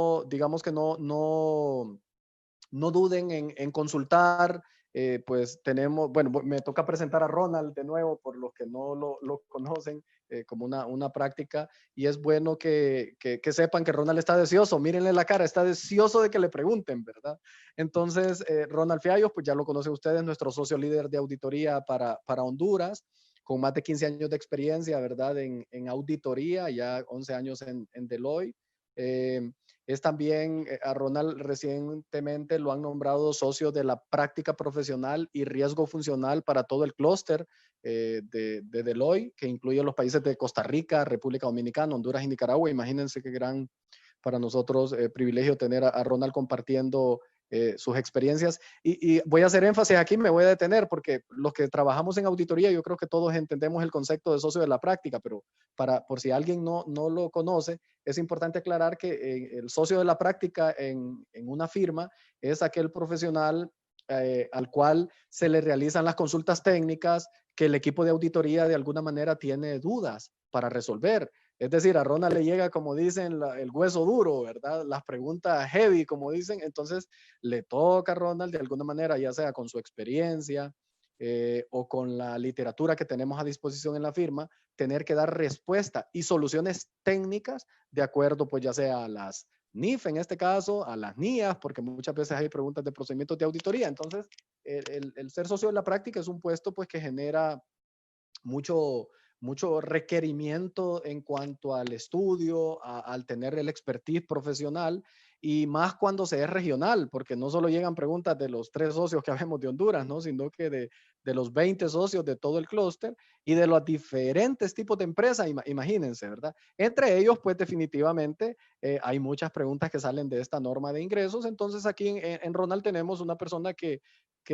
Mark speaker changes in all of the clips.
Speaker 1: no, digamos que no duden en consultar. Pues tenemos, bueno, me toca presentar a Ronald de nuevo por los que no lo conocen, como una práctica, y es bueno que sepan que Ronald está deseoso, mírenle la cara, está deseoso de que le pregunten, ¿verdad? Entonces, Ronald Fiallos, pues ya lo conocen ustedes, nuestro socio líder de auditoría para Honduras, con más de 15 años de experiencia, ¿verdad? En auditoría, ya 11 años en Deloitte. Es también, a Ronald recientemente lo han nombrado socio de la práctica profesional y riesgo funcional para todo el clúster de Deloitte, que incluye los países de Costa Rica, República Dominicana, Honduras y Nicaragua. Imagínense qué gran para nosotros privilegio tener a Ronald compartiendo sus experiencias. Y voy a hacer énfasis aquí, me voy a detener, porque los que trabajamos en auditoría, yo creo que todos entendemos el concepto de socio de la práctica, pero por si alguien no lo conoce, es importante aclarar que el socio de la práctica en una firma es aquel profesional al cual se le realizan las consultas técnicas que el equipo de auditoría de alguna manera tiene dudas para resolver. Es decir, a Ronald le llega, como dicen, el hueso duro, ¿verdad? Las preguntas heavy, como dicen. Entonces, le toca a Ronald de alguna manera, ya sea con su experiencia o con la literatura que tenemos a disposición en la firma, tener que dar respuesta y soluciones técnicas de acuerdo, pues ya sea a las NIF en este caso, a las NIAs, porque muchas veces hay preguntas de procedimientos de auditoría. Entonces, el ser socio de la práctica es un puesto pues que genera mucho requerimiento en cuanto al estudio, al tener el expertise profesional, y más cuando se es regional, porque no solo llegan preguntas de los 3 socios que habemos de Honduras, ¿no? Sino que de los 20 socios de todo el clúster y de los diferentes tipos de empresas, imagínense, ¿verdad? Entre ellos, pues definitivamente hay muchas preguntas que salen de esta norma de ingresos. Entonces aquí en Ronald tenemos una persona que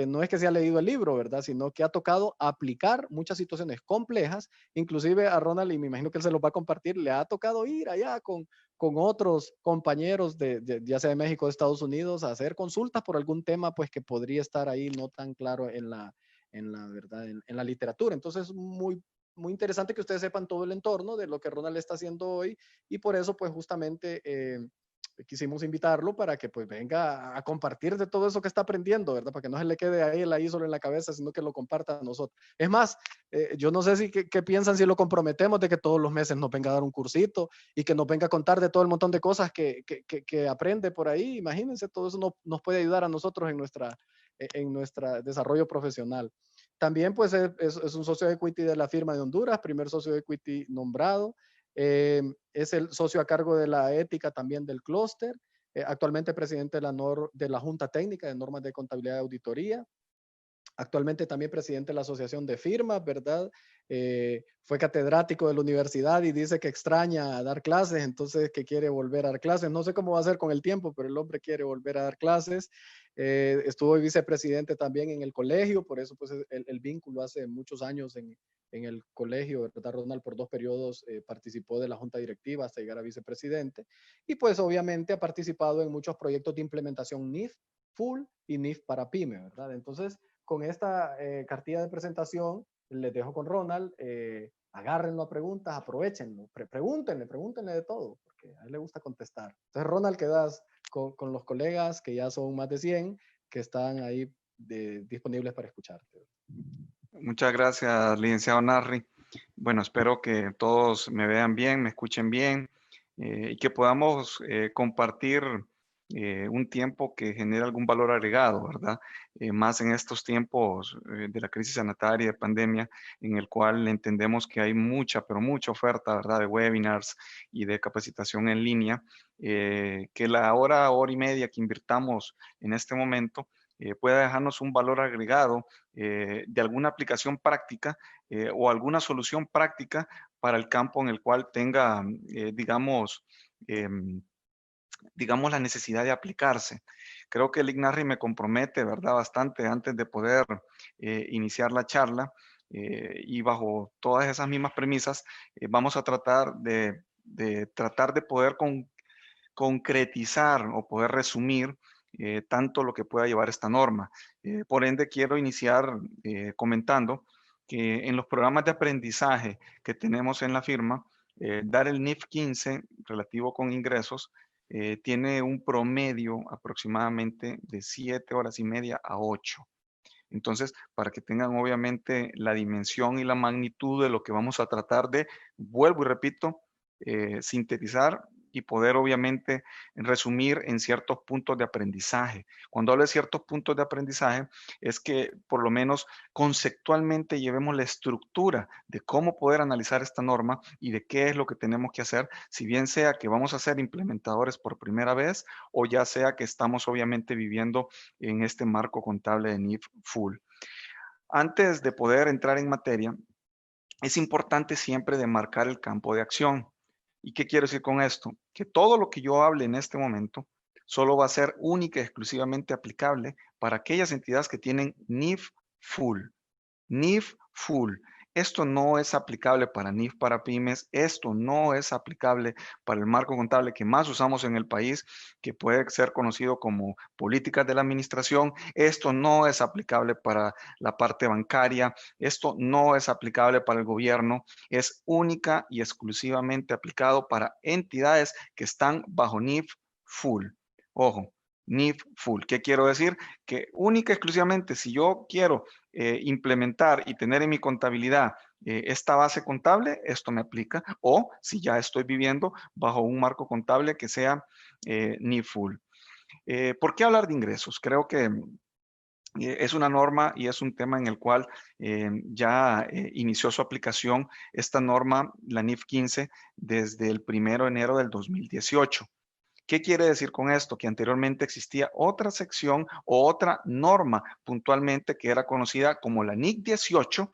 Speaker 1: no es que se ha leído el libro, ¿verdad? Sino que ha tocado aplicar muchas situaciones complejas, inclusive a Ronald, y me imagino que él se los va a compartir, le ha tocado ir allá con otros compañeros ya sea de México o de Estados Unidos a hacer consultas por algún tema pues que podría estar ahí no tan claro en la verdad, en la literatura. Entonces, muy interesante que ustedes sepan todo el entorno de lo que Ronald está haciendo hoy, y por eso pues justamente quisimos invitarlo para que pues venga a compartir de todo eso que está aprendiendo, ¿verdad? Para que no se le quede ahí solo en la cabeza, sino que lo comparta a nosotros. Es más, yo no sé qué piensan si lo comprometemos de que todos los meses nos venga a dar un cursito y que nos venga a contar de todo el montón de cosas que aprende por ahí. Imagínense, todo eso nos puede ayudar a nosotros en nuestro desarrollo profesional. También pues es un socio de equity de la firma de Honduras, primer socio de equity nombrado. Es el socio a cargo de la ética también del clúster, actualmente presidente de la Junta Técnica de Normas de Contabilidad y Auditoría, actualmente también presidente de la Asociación de Firmas, ¿verdad? Fue catedrático de la universidad y dice que extraña dar clases, entonces que quiere volver a dar clases. No sé cómo va a ser con el tiempo, pero el hombre quiere volver a dar clases. Estuvo vicepresidente también en el colegio, por eso pues el vínculo hace muchos años en el colegio, ¿verdad? Ronald por 2 periodos participó de la junta directiva hasta llegar a vicepresidente, y pues obviamente ha participado en muchos proyectos de implementación NIF Full y NIF para PYME, ¿verdad? Entonces, con esta cartilla de presentación, les dejo con Ronald. Agárrenlo a preguntas, aprovechenlo, pregúntenle de todo, porque a él le gusta contestar. Entonces, Ronald, quedas con los colegas, que ya son más de 100, que están ahí disponibles para escucharte.
Speaker 2: Muchas gracias, licenciado Narri. Bueno, espero que todos me vean bien, me escuchen bien, y que podamos compartir un tiempo que genere algún valor agregado, ¿verdad? Más en estos tiempos de la crisis sanitaria, de pandemia, en el cual entendemos que hay mucha, pero mucha oferta, ¿verdad? De webinars y de capacitación en línea, que la hora y media que invirtamos en este momento pueda dejarnos un valor agregado de alguna aplicación práctica o alguna solución práctica para el campo en el cual tenga, em, digamos, la necesidad de aplicarse. Creo que el IGNARRI me compromete, ¿verdad? Bastante antes de poder iniciar la charla, y bajo todas esas mismas premisas vamos a tratar de poder concretizar o poder resumir tanto lo que pueda llevar esta norma. Por ende, quiero iniciar comentando que en los programas de aprendizaje que tenemos en la firma, dar el NIF 15 relativo con ingresos tiene un promedio aproximadamente de 7 horas y media a 8. Entonces, para que tengan obviamente la dimensión y la magnitud de lo que vamos a tratar de, vuelvo y repito, sintetizar y poder obviamente resumir en ciertos puntos de aprendizaje. Cuando hablo de ciertos puntos de aprendizaje, es que por lo menos conceptualmente llevemos la estructura de cómo poder analizar esta norma y de qué es lo que tenemos que hacer, si bien sea que vamos a ser implementadores por primera vez o ya sea que estamos obviamente viviendo en este marco contable de NIF Full. Antes de poder entrar en materia, es importante siempre demarcar el campo de acción. ¿Y qué quiero decir con esto? Que todo lo que yo hable en este momento solo va a ser única y exclusivamente aplicable para aquellas entidades que tienen NIF Full. NIF Full. Esto no es aplicable para NIF para pymes, esto no es aplicable para el marco contable que más usamos en el país, que puede ser conocido como políticas de la administración, esto no es aplicable para la parte bancaria, esto no es aplicable para el gobierno, es única y exclusivamente aplicado para entidades que están bajo NIF Full. Ojo, NIF Full. ¿Qué quiero decir? Que única y exclusivamente si yo quiero implementar y tener en mi contabilidad esta base contable, esto me aplica, o si ya estoy viviendo bajo un marco contable que sea NIF Full. ¿Por qué hablar de ingresos? Creo que es una norma y es un tema en el cual ya inició su aplicación esta norma, la NIF 15, desde el 1 de enero del 2018. ¿Qué quiere decir con esto? Que anteriormente existía otra sección o otra norma puntualmente que era conocida como la NIC 18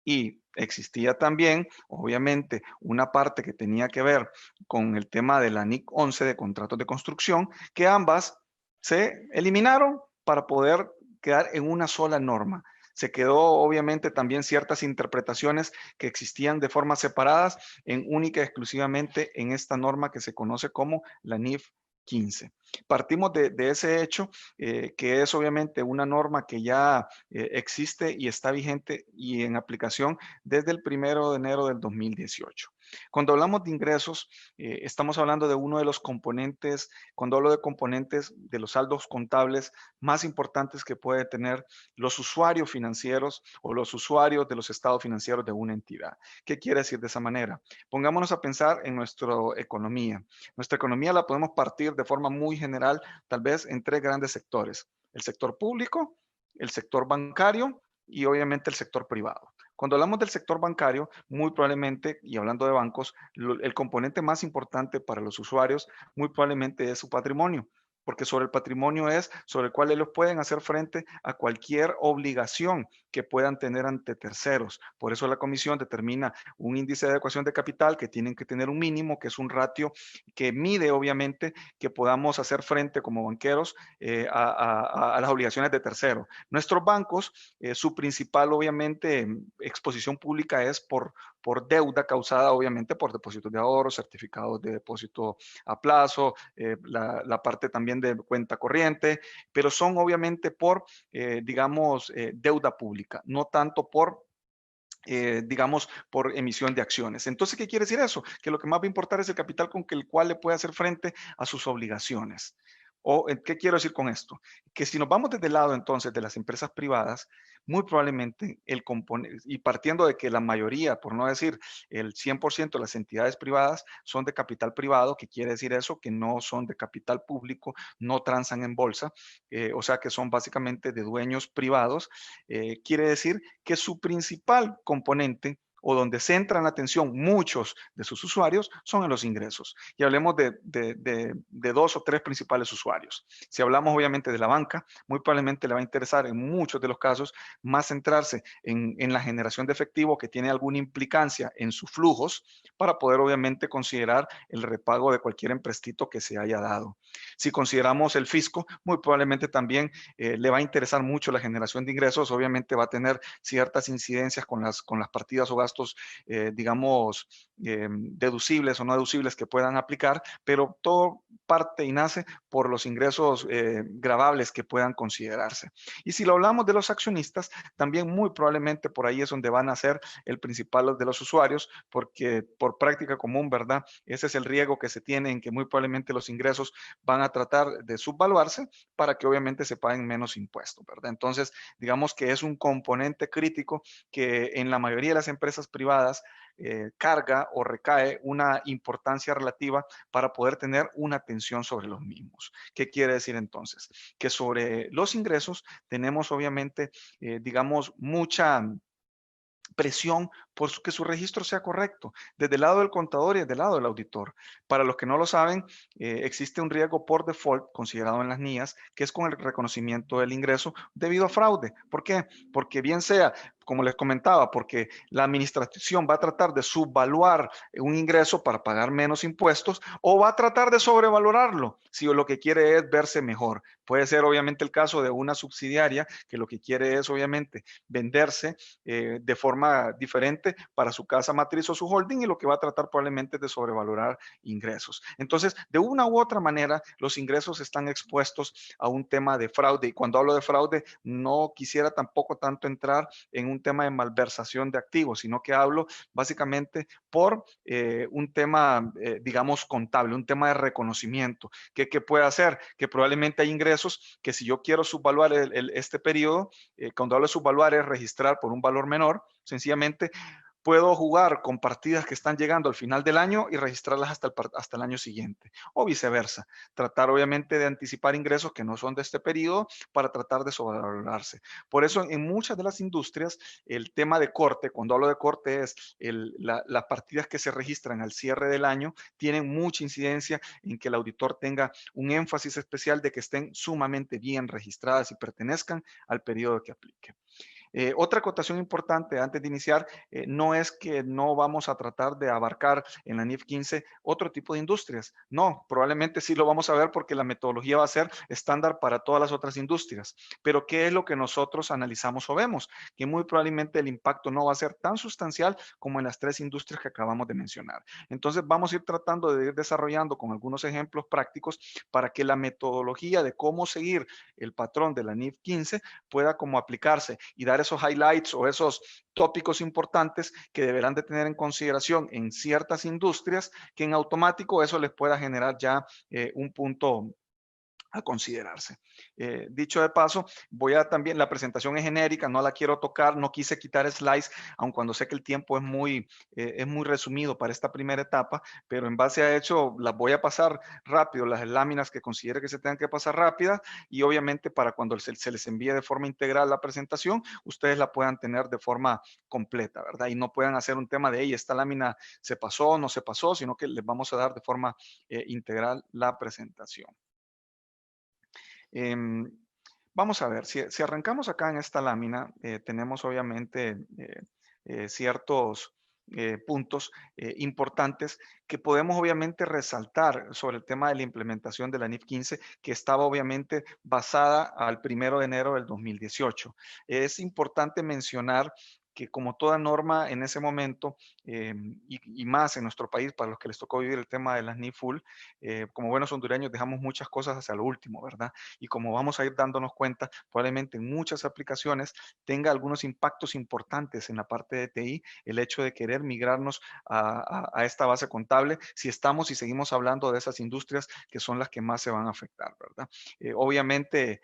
Speaker 2: y existía también, obviamente, una parte que tenía que ver con el tema de la NIC 11 de contratos de construcción, que ambas se eliminaron para poder quedar en una sola norma. Se quedó obviamente también ciertas interpretaciones que existían de formas separadas en única y exclusivamente en esta norma que se conoce como la NIF 15. Partimos de ese hecho, que es obviamente una norma que ya existe y está vigente y en aplicación desde el 1 de enero del 2018. Cuando hablamos de ingresos, estamos hablando de uno de los componentes, cuando hablo de componentes de los saldos contables más importantes que puede tener los usuarios financieros o los usuarios de los estados financieros de una entidad. ¿Qué quiere decir de esa manera? Pongámonos a pensar en nuestra economía. Nuestra economía la podemos partir de forma muy general, tal vez en 3 grandes sectores: el sector público, el sector bancario y obviamente el sector privado. Cuando hablamos del sector bancario, muy probablemente, y hablando de bancos, el componente más importante para los usuarios muy probablemente es su patrimonio, porque sobre el patrimonio es sobre el cual ellos pueden hacer frente a cualquier obligación que puedan tener ante terceros. Por eso la comisión determina un índice de adecuación de capital que tienen que tener un mínimo, que es un ratio que mide obviamente que podamos hacer frente como banqueros a las obligaciones de terceros. Nuestros bancos, su principal obviamente exposición pública es por deuda causada obviamente por depósitos de ahorro, certificados de depósito a plazo, la parte también de cuenta corriente, pero son obviamente por, digamos, deuda pública, no tanto por digamos, por emisión de acciones. Entonces, ¿qué quiere decir eso? Que lo que más va a importar es el capital con el cual le puede hacer frente a sus obligaciones. ¿O qué quiero decir con esto? Que si nos vamos desde el lado entonces de las empresas privadas, muy probablemente el componente, y partiendo de que la mayoría, por no decir el 100% de las entidades privadas son de capital privado, ¿qué quiere decir eso? Que no son de capital público, no transan en bolsa, o sea que son básicamente de dueños privados, quiere decir que su principal componente o donde centran la atención muchos de sus usuarios son en los ingresos. Y hablemos de 2 o 3 principales usuarios. Si hablamos obviamente de la banca, muy probablemente le va a interesar en muchos de los casos más centrarse en la generación de efectivo que tiene alguna implicancia en sus flujos para poder obviamente considerar el repago de cualquier emprestito que se haya dado. Si consideramos el fisco, muy probablemente también le va a interesar mucho la generación de ingresos. Obviamente va a tener ciertas incidencias con las partidas o gastos, digamos, deducibles o no deducibles que puedan aplicar, pero todo parte y nace por los ingresos gravables que puedan considerarse. Y si lo hablamos de los accionistas, también muy probablemente por ahí es donde van a ser el principal de los usuarios, porque por práctica común, ¿verdad? Ese es el riesgo que se tiene en que muy probablemente los ingresos van a tratar de subvaluarse para que obviamente se paguen menos impuestos, ¿verdad? Entonces, digamos que es un componente crítico que en la mayoría de las empresas privadas carga o recae una importancia relativa para poder tener una atención sobre los mismos. ¿Qué quiere decir entonces? Que sobre los ingresos tenemos obviamente, digamos, mucha presión por que su registro sea correcto, desde el lado del contador y desde el lado del auditor. Para los que no lo saben, existe un riesgo por default considerado en las NIAs, que es con el reconocimiento del ingreso debido a fraude. ¿Por qué? Porque bien sea, como les comentaba, porque la administración va a tratar de subvaluar un ingreso para pagar menos impuestos o va a tratar de sobrevalorarlo si lo que quiere es verse mejor. Puede ser obviamente el caso de una subsidiaria que lo que quiere es obviamente venderse de forma diferente para su casa matriz o su holding y lo que va a tratar probablemente es de sobrevalorar ingresos. Entonces, de una u otra manera, los ingresos están expuestos a un tema de fraude y cuando hablo de fraude no quisiera tampoco tanto entrar en un tema de malversación de activos, sino que hablo básicamente por un tema, digamos, contable, un tema de reconocimiento. ¿Qué puede hacer? Que probablemente hay ingresos que si yo quiero subvaluar este periodo, cuando hablo de subvaluar es registrar por un valor menor, sencillamente puedo jugar con partidas que están llegando al final del año y registrarlas hasta el año siguiente o viceversa. Tratar obviamente de anticipar ingresos que no son de este periodo para tratar de sobrevalorarse. Por eso en muchas de las industrias el tema de corte, cuando hablo de corte es las partidas que se registran al cierre del año tienen mucha incidencia en que el auditor tenga un énfasis especial de que estén sumamente bien registradas y pertenezcan al periodo que aplique. Otra acotación importante antes de iniciar, no es que no vamos a tratar de abarcar en la NIF 15 otro tipo de industrias. No, probablemente sí lo vamos a ver porque la metodología va a ser estándar para todas las otras industrias. Pero ¿qué es lo que nosotros analizamos o vemos? Que muy probablemente el impacto no va a ser tan sustancial como en las tres industrias que acabamos de mencionar. Entonces vamos a ir tratando de ir desarrollando con algunos ejemplos prácticos para que la metodología de cómo seguir el patrón de la NIF 15 pueda como aplicarse y dar esos highlights o esos tópicos importantes que deberán de tener en consideración en ciertas industrias que en automático eso les pueda generar ya un punto a considerarse. Dicho de paso, la presentación es genérica, no la quiero tocar, no quise quitar slides, aun cuando sé que el tiempo es muy resumido para esta primera etapa, pero en base a hecho las voy a pasar rápido, las láminas que considere que se tengan que pasar rápidas y obviamente para cuando se les envíe de forma integral la presentación, ustedes la puedan tener de forma completa, ¿verdad? Y no puedan hacer un tema de, esta lámina se pasó, no se pasó, sino que les vamos a dar de forma integral la presentación. Vamos a ver, si arrancamos acá en esta lámina, tenemos obviamente ciertos puntos importantes que podemos obviamente resaltar sobre el tema de la implementación de la NIF 15, que estaba obviamente basada al 1 de enero del 2018. Es importante mencionar que como toda norma en ese momento, y más en nuestro país, para los que les tocó vivir el tema de las NIF full, como buenos hondureños dejamos muchas cosas hacia lo último, ¿verdad? Y como vamos a ir dándonos cuenta, probablemente en muchas aplicaciones tenga algunos impactos importantes en la parte de TI, el hecho de querer migrarnos a esta base contable, si estamos y seguimos hablando de esas industrias que son las que más se van a afectar, ¿verdad? Obviamente,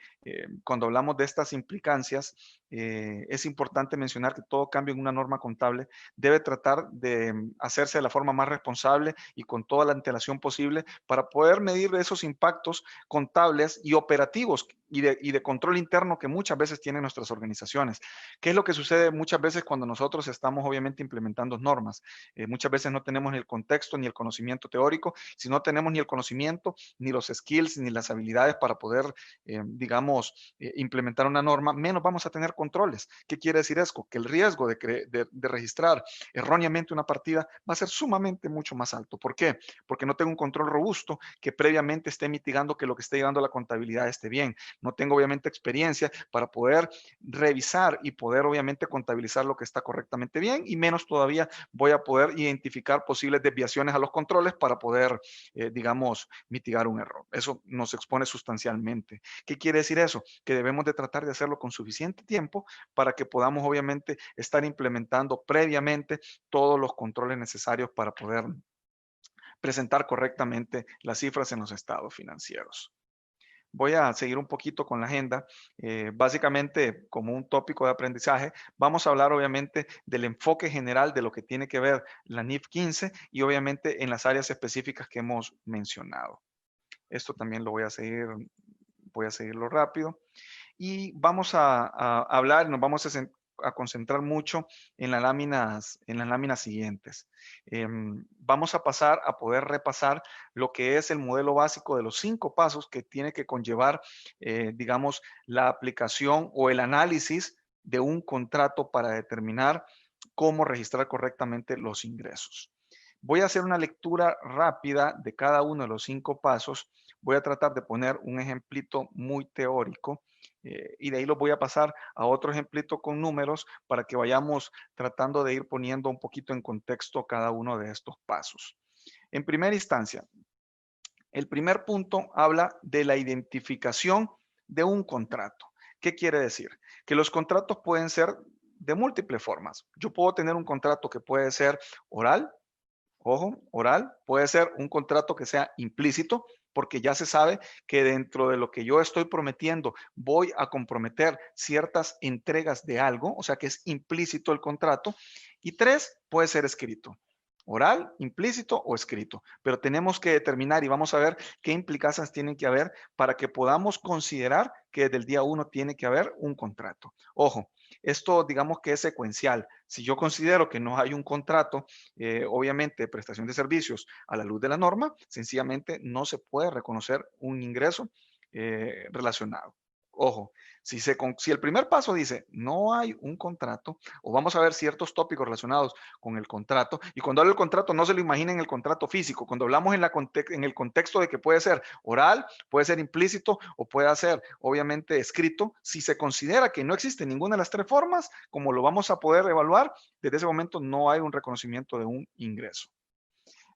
Speaker 2: cuando hablamos de estas implicancias, es importante mencionar que todo cambio en una norma contable debe tratar de hacerse de la forma más responsable y con toda la antelación posible para poder medir esos impactos contables y operativos y de control interno que muchas veces tienen nuestras organizaciones. ¿Qué es lo que sucede muchas veces cuando nosotros estamos obviamente implementando normas? Muchas veces no tenemos ni el contexto ni el conocimiento teórico, si no tenemos ni el conocimiento, ni los skills, ni las habilidades para poder, digamos, implementar una norma, menos vamos a tener controles. ¿Qué quiere decir eso? Que el riesgo de registrar erróneamente una partida va a ser sumamente mucho más alto. ¿Por qué? Porque no tengo un control robusto que previamente esté mitigando que lo que esté llevando a la contabilidad esté bien. No tengo obviamente experiencia para poder revisar y poder obviamente contabilizar lo que está correctamente bien, y menos todavía voy a poder identificar posibles desviaciones a los controles para poder, digamos, mitigar un error. Eso nos expone sustancialmente. ¿Qué quiere decir eso? Que debemos de tratar de hacerlo con suficiente tiempo para que podamos obviamente estar implementando previamente todos los controles necesarios para poder presentar correctamente las cifras en los estados financieros. Voy a seguir un poquito con la agenda. Básicamente, como un tópico de aprendizaje, vamos a hablar obviamente del enfoque general de lo que tiene que ver la NIF 15 y obviamente en las áreas específicas que hemos mencionado. Esto también lo voy a seguirlo rápido. Y vamos a hablar, nos vamos a concentrar mucho en las láminas siguientes. Vamos a pasar a poder repasar lo que es el modelo básico de los 5 pasos que tiene que conllevar, digamos, la aplicación o el análisis de un contrato para determinar cómo registrar correctamente los ingresos. Voy a hacer una lectura rápida de cada uno de los 5 pasos. Voy a tratar de poner un ejemplito muy teórico, y de ahí los voy a pasar a otro ejemplito con números para que vayamos tratando de ir poniendo un poquito en contexto cada uno de estos pasos. En primera instancia, el primer punto habla de la identificación de un contrato. ¿Qué quiere decir? Que los contratos pueden ser de múltiples formas. Yo puedo tener un contrato que puede ser oral. Ojo, oral, puede ser un contrato que sea implícito, porque ya se sabe que dentro de lo que yo estoy prometiendo voy a comprometer ciertas entregas de algo, o sea que es implícito el contrato. Y 3, puede ser escrito. Oral, implícito o escrito. Pero tenemos que determinar y vamos a ver qué implicaciones tienen que haber para que podamos considerar que desde el día 1 tiene que haber un contrato. Ojo, esto digamos que es secuencial. Si yo considero que no hay un contrato, obviamente de prestación de servicios a la luz de la norma, sencillamente no se puede reconocer un ingreso relacionado. Ojo, si el primer paso dice no hay un contrato, o vamos a ver ciertos tópicos relacionados con el contrato, y cuando hablo del contrato no se lo imaginen el contrato físico, cuando hablamos en el contexto de que puede ser oral, puede ser implícito o puede ser obviamente escrito, si se considera que no existe ninguna de las 3 formas, como lo vamos a poder evaluar, desde ese momento no hay un reconocimiento de un ingreso.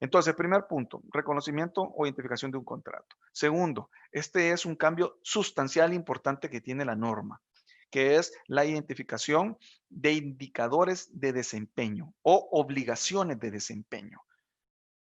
Speaker 2: Entonces, primer punto, reconocimiento o identificación de un contrato. Segundo, este es un cambio sustancial e importante que tiene la norma, que es la identificación de indicadores de desempeño o obligaciones de desempeño.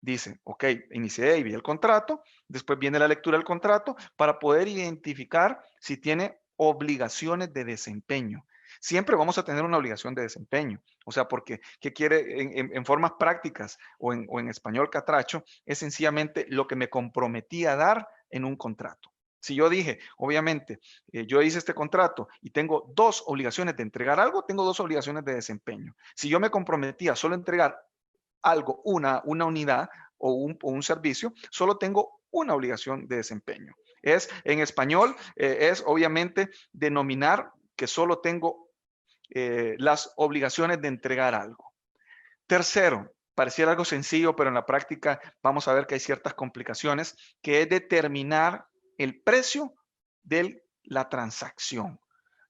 Speaker 2: Dice, ok, inicié y vi el contrato, después viene la lectura del contrato para poder identificar si tiene obligaciones de desempeño. Siempre vamos a tener una obligación de desempeño. O sea, porque, ¿qué quiere en formas prácticas o en español catracho? Es sencillamente lo que me comprometí a dar en un contrato. Si yo dije, obviamente, yo hice este contrato y tengo 2 obligaciones de entregar algo, tengo 2 obligaciones de desempeño. Si yo me comprometí a solo entregar algo, una unidad o un servicio, solo tengo una obligación de desempeño. En español, es obviamente denominar que solo tengo las obligaciones de entregar algo. Tercero, pareciera algo sencillo, pero en la práctica vamos a ver que hay ciertas complicaciones, que es determinar el precio de la transacción,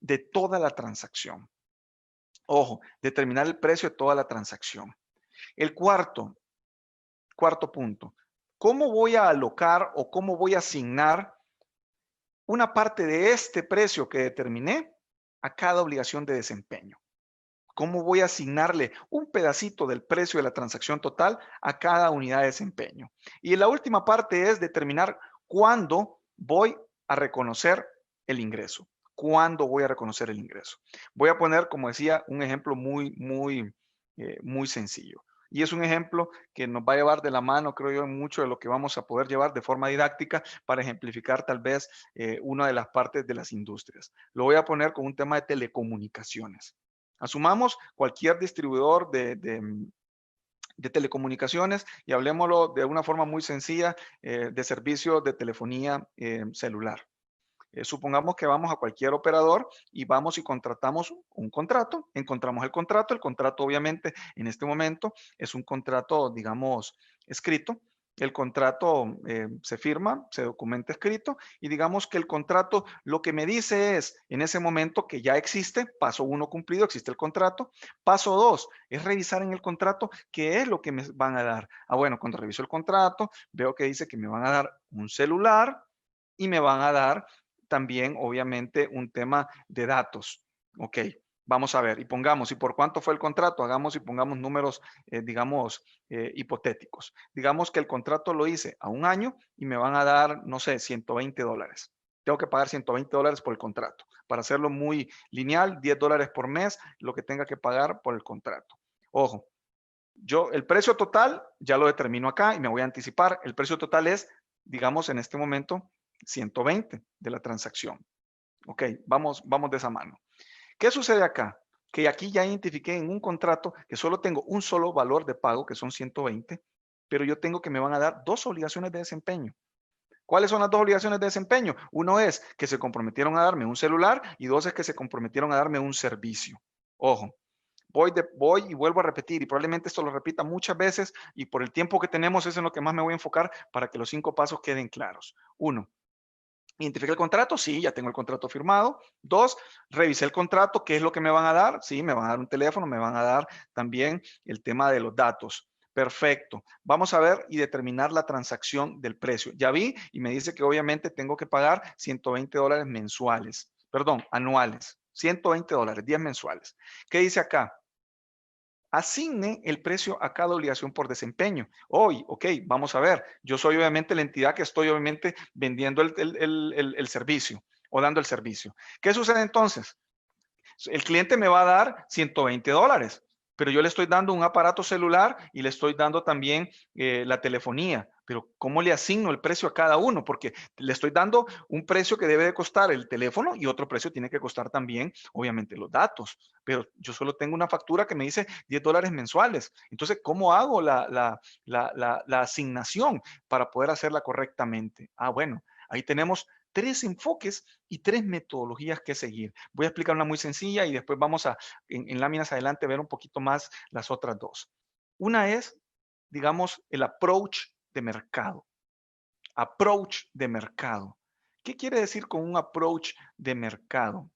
Speaker 2: de toda la transacción. Ojo, determinar el precio de toda la transacción. El cuarto punto, ¿cómo voy a alocar o cómo voy a asignar una parte de este precio que determiné a cada obligación de desempeño? ¿Cómo voy a asignarle un pedacito del precio de la transacción total a cada unidad de desempeño? Y la última parte es determinar cuándo voy a reconocer el ingreso. ¿Cuándo voy a reconocer el ingreso? Voy a poner, como decía, un ejemplo muy sencillo. Y es un ejemplo que nos va a llevar de la mano, creo yo, en mucho de lo que vamos a poder llevar de forma didáctica para ejemplificar tal vez una de las partes de las industrias. Lo voy a poner con un tema de telecomunicaciones. Asumamos cualquier distribuidor de telecomunicaciones y hablemoslo de una forma muy sencilla, de servicios de telefonía celular. Supongamos que vamos a cualquier operador y vamos y contratamos un contrato, encontramos el contrato obviamente en este momento es un contrato, digamos, escrito. El contrato se firma, se documenta escrito y digamos que el contrato lo que me dice es en ese momento que ya existe, paso 1 cumplido, existe el contrato. Paso 2 es revisar en el contrato qué es lo que me van a dar. Bueno, cuando reviso el contrato veo que dice que me van a dar un celular y me van a dar también obviamente un tema de datos. Ok, vamos a ver y pongamos, ¿y por cuánto fue el contrato? Hagamos y pongamos números, digamos, hipotéticos. Digamos que el contrato lo hice a un año y me van a dar, no sé, $120. Tengo que pagar $120 por el contrato. Para hacerlo muy lineal, $10 por mes, lo que tenga que pagar por el contrato. Ojo, yo el precio total ya lo determino acá y me voy a anticipar. El precio total es, digamos, en este momento, 120 de la transacción. Ok, vamos de esa mano. ¿Qué sucede acá? Que aquí ya identifiqué en un contrato que solo tengo un solo valor de pago, que son 120, pero yo tengo que me van a dar 2 obligaciones de desempeño. ¿Cuáles son las 2 obligaciones de desempeño? Uno es que se comprometieron a darme un celular y 2 es que se comprometieron a darme un servicio. Ojo, voy y vuelvo a repetir y probablemente esto lo repita muchas veces y por el tiempo que tenemos es en lo que más me voy a enfocar para que los 5 pasos queden claros. 1, identifiqué el contrato, sí, ya tengo el contrato firmado. 2, revisé el contrato, ¿qué es lo que me van a dar? Sí, me van a dar un teléfono, me van a dar también el tema de los datos. Perfecto. Vamos a ver y determinar la transacción del precio. Ya vi y me dice que obviamente tengo que pagar $120 mensuales, perdón, anuales. $120, 10 mensuales. ¿Qué dice acá? Asigne el precio a cada obligación por desempeño. Hoy, ok, vamos a ver, yo soy obviamente la entidad que estoy obviamente vendiendo el servicio o dando el servicio. ¿Qué sucede entonces? El cliente me va a dar $120, pero yo le estoy dando un aparato celular y le estoy dando también la telefonía. Pero ¿cómo le asigno el precio a cada uno? Porque le estoy dando un precio que debe de costar el teléfono y otro precio tiene que costar también, obviamente, los datos. Pero yo solo tengo una factura que me dice $10 mensuales. Entonces, ¿cómo hago la asignación para poder hacerla correctamente? Bueno, ahí tenemos 3 enfoques y 3 metodologías que seguir. Voy a explicar una muy sencilla y después vamos a, en láminas adelante, ver un poquito más las otras 2. Una es, digamos, el approach de mercado. Approach de mercado. ¿Qué quiere decir con un approach de mercado?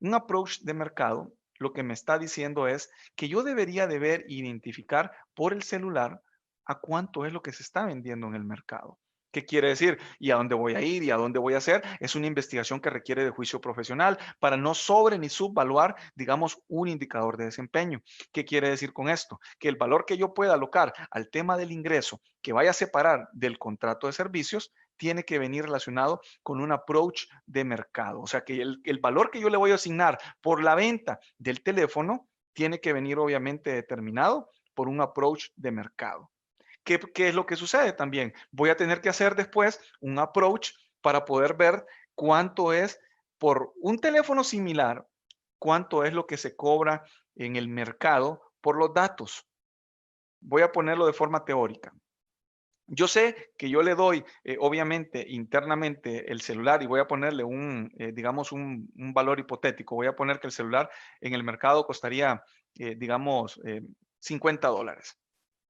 Speaker 2: Un approach de mercado lo que me está diciendo es que yo debería de ver e identificar por el celular a cuánto es lo que se está vendiendo en el mercado. ¿Qué quiere decir? ¿Y a dónde voy a ir? ¿Y a dónde voy a hacer? Es una investigación que requiere de juicio profesional para no sobre ni subvaluar, digamos, un indicador de desempeño. ¿Qué quiere decir con esto? Que el valor que yo pueda alocar al tema del ingreso que vaya a separar del contrato de servicios tiene que venir relacionado con un approach de mercado. O sea, que el valor que yo le voy a asignar por la venta del teléfono tiene que venir obviamente determinado por un approach de mercado. ¿Qué es lo que sucede también? Voy a tener que hacer después un approach para poder ver cuánto es por un teléfono similar, cuánto es lo que se cobra en el mercado por los datos. Voy a ponerlo de forma teórica. Yo sé que yo le doy, obviamente, internamente el celular y voy a ponerle digamos, un valor hipotético. Voy a poner que el celular en el mercado costaría, digamos, $50.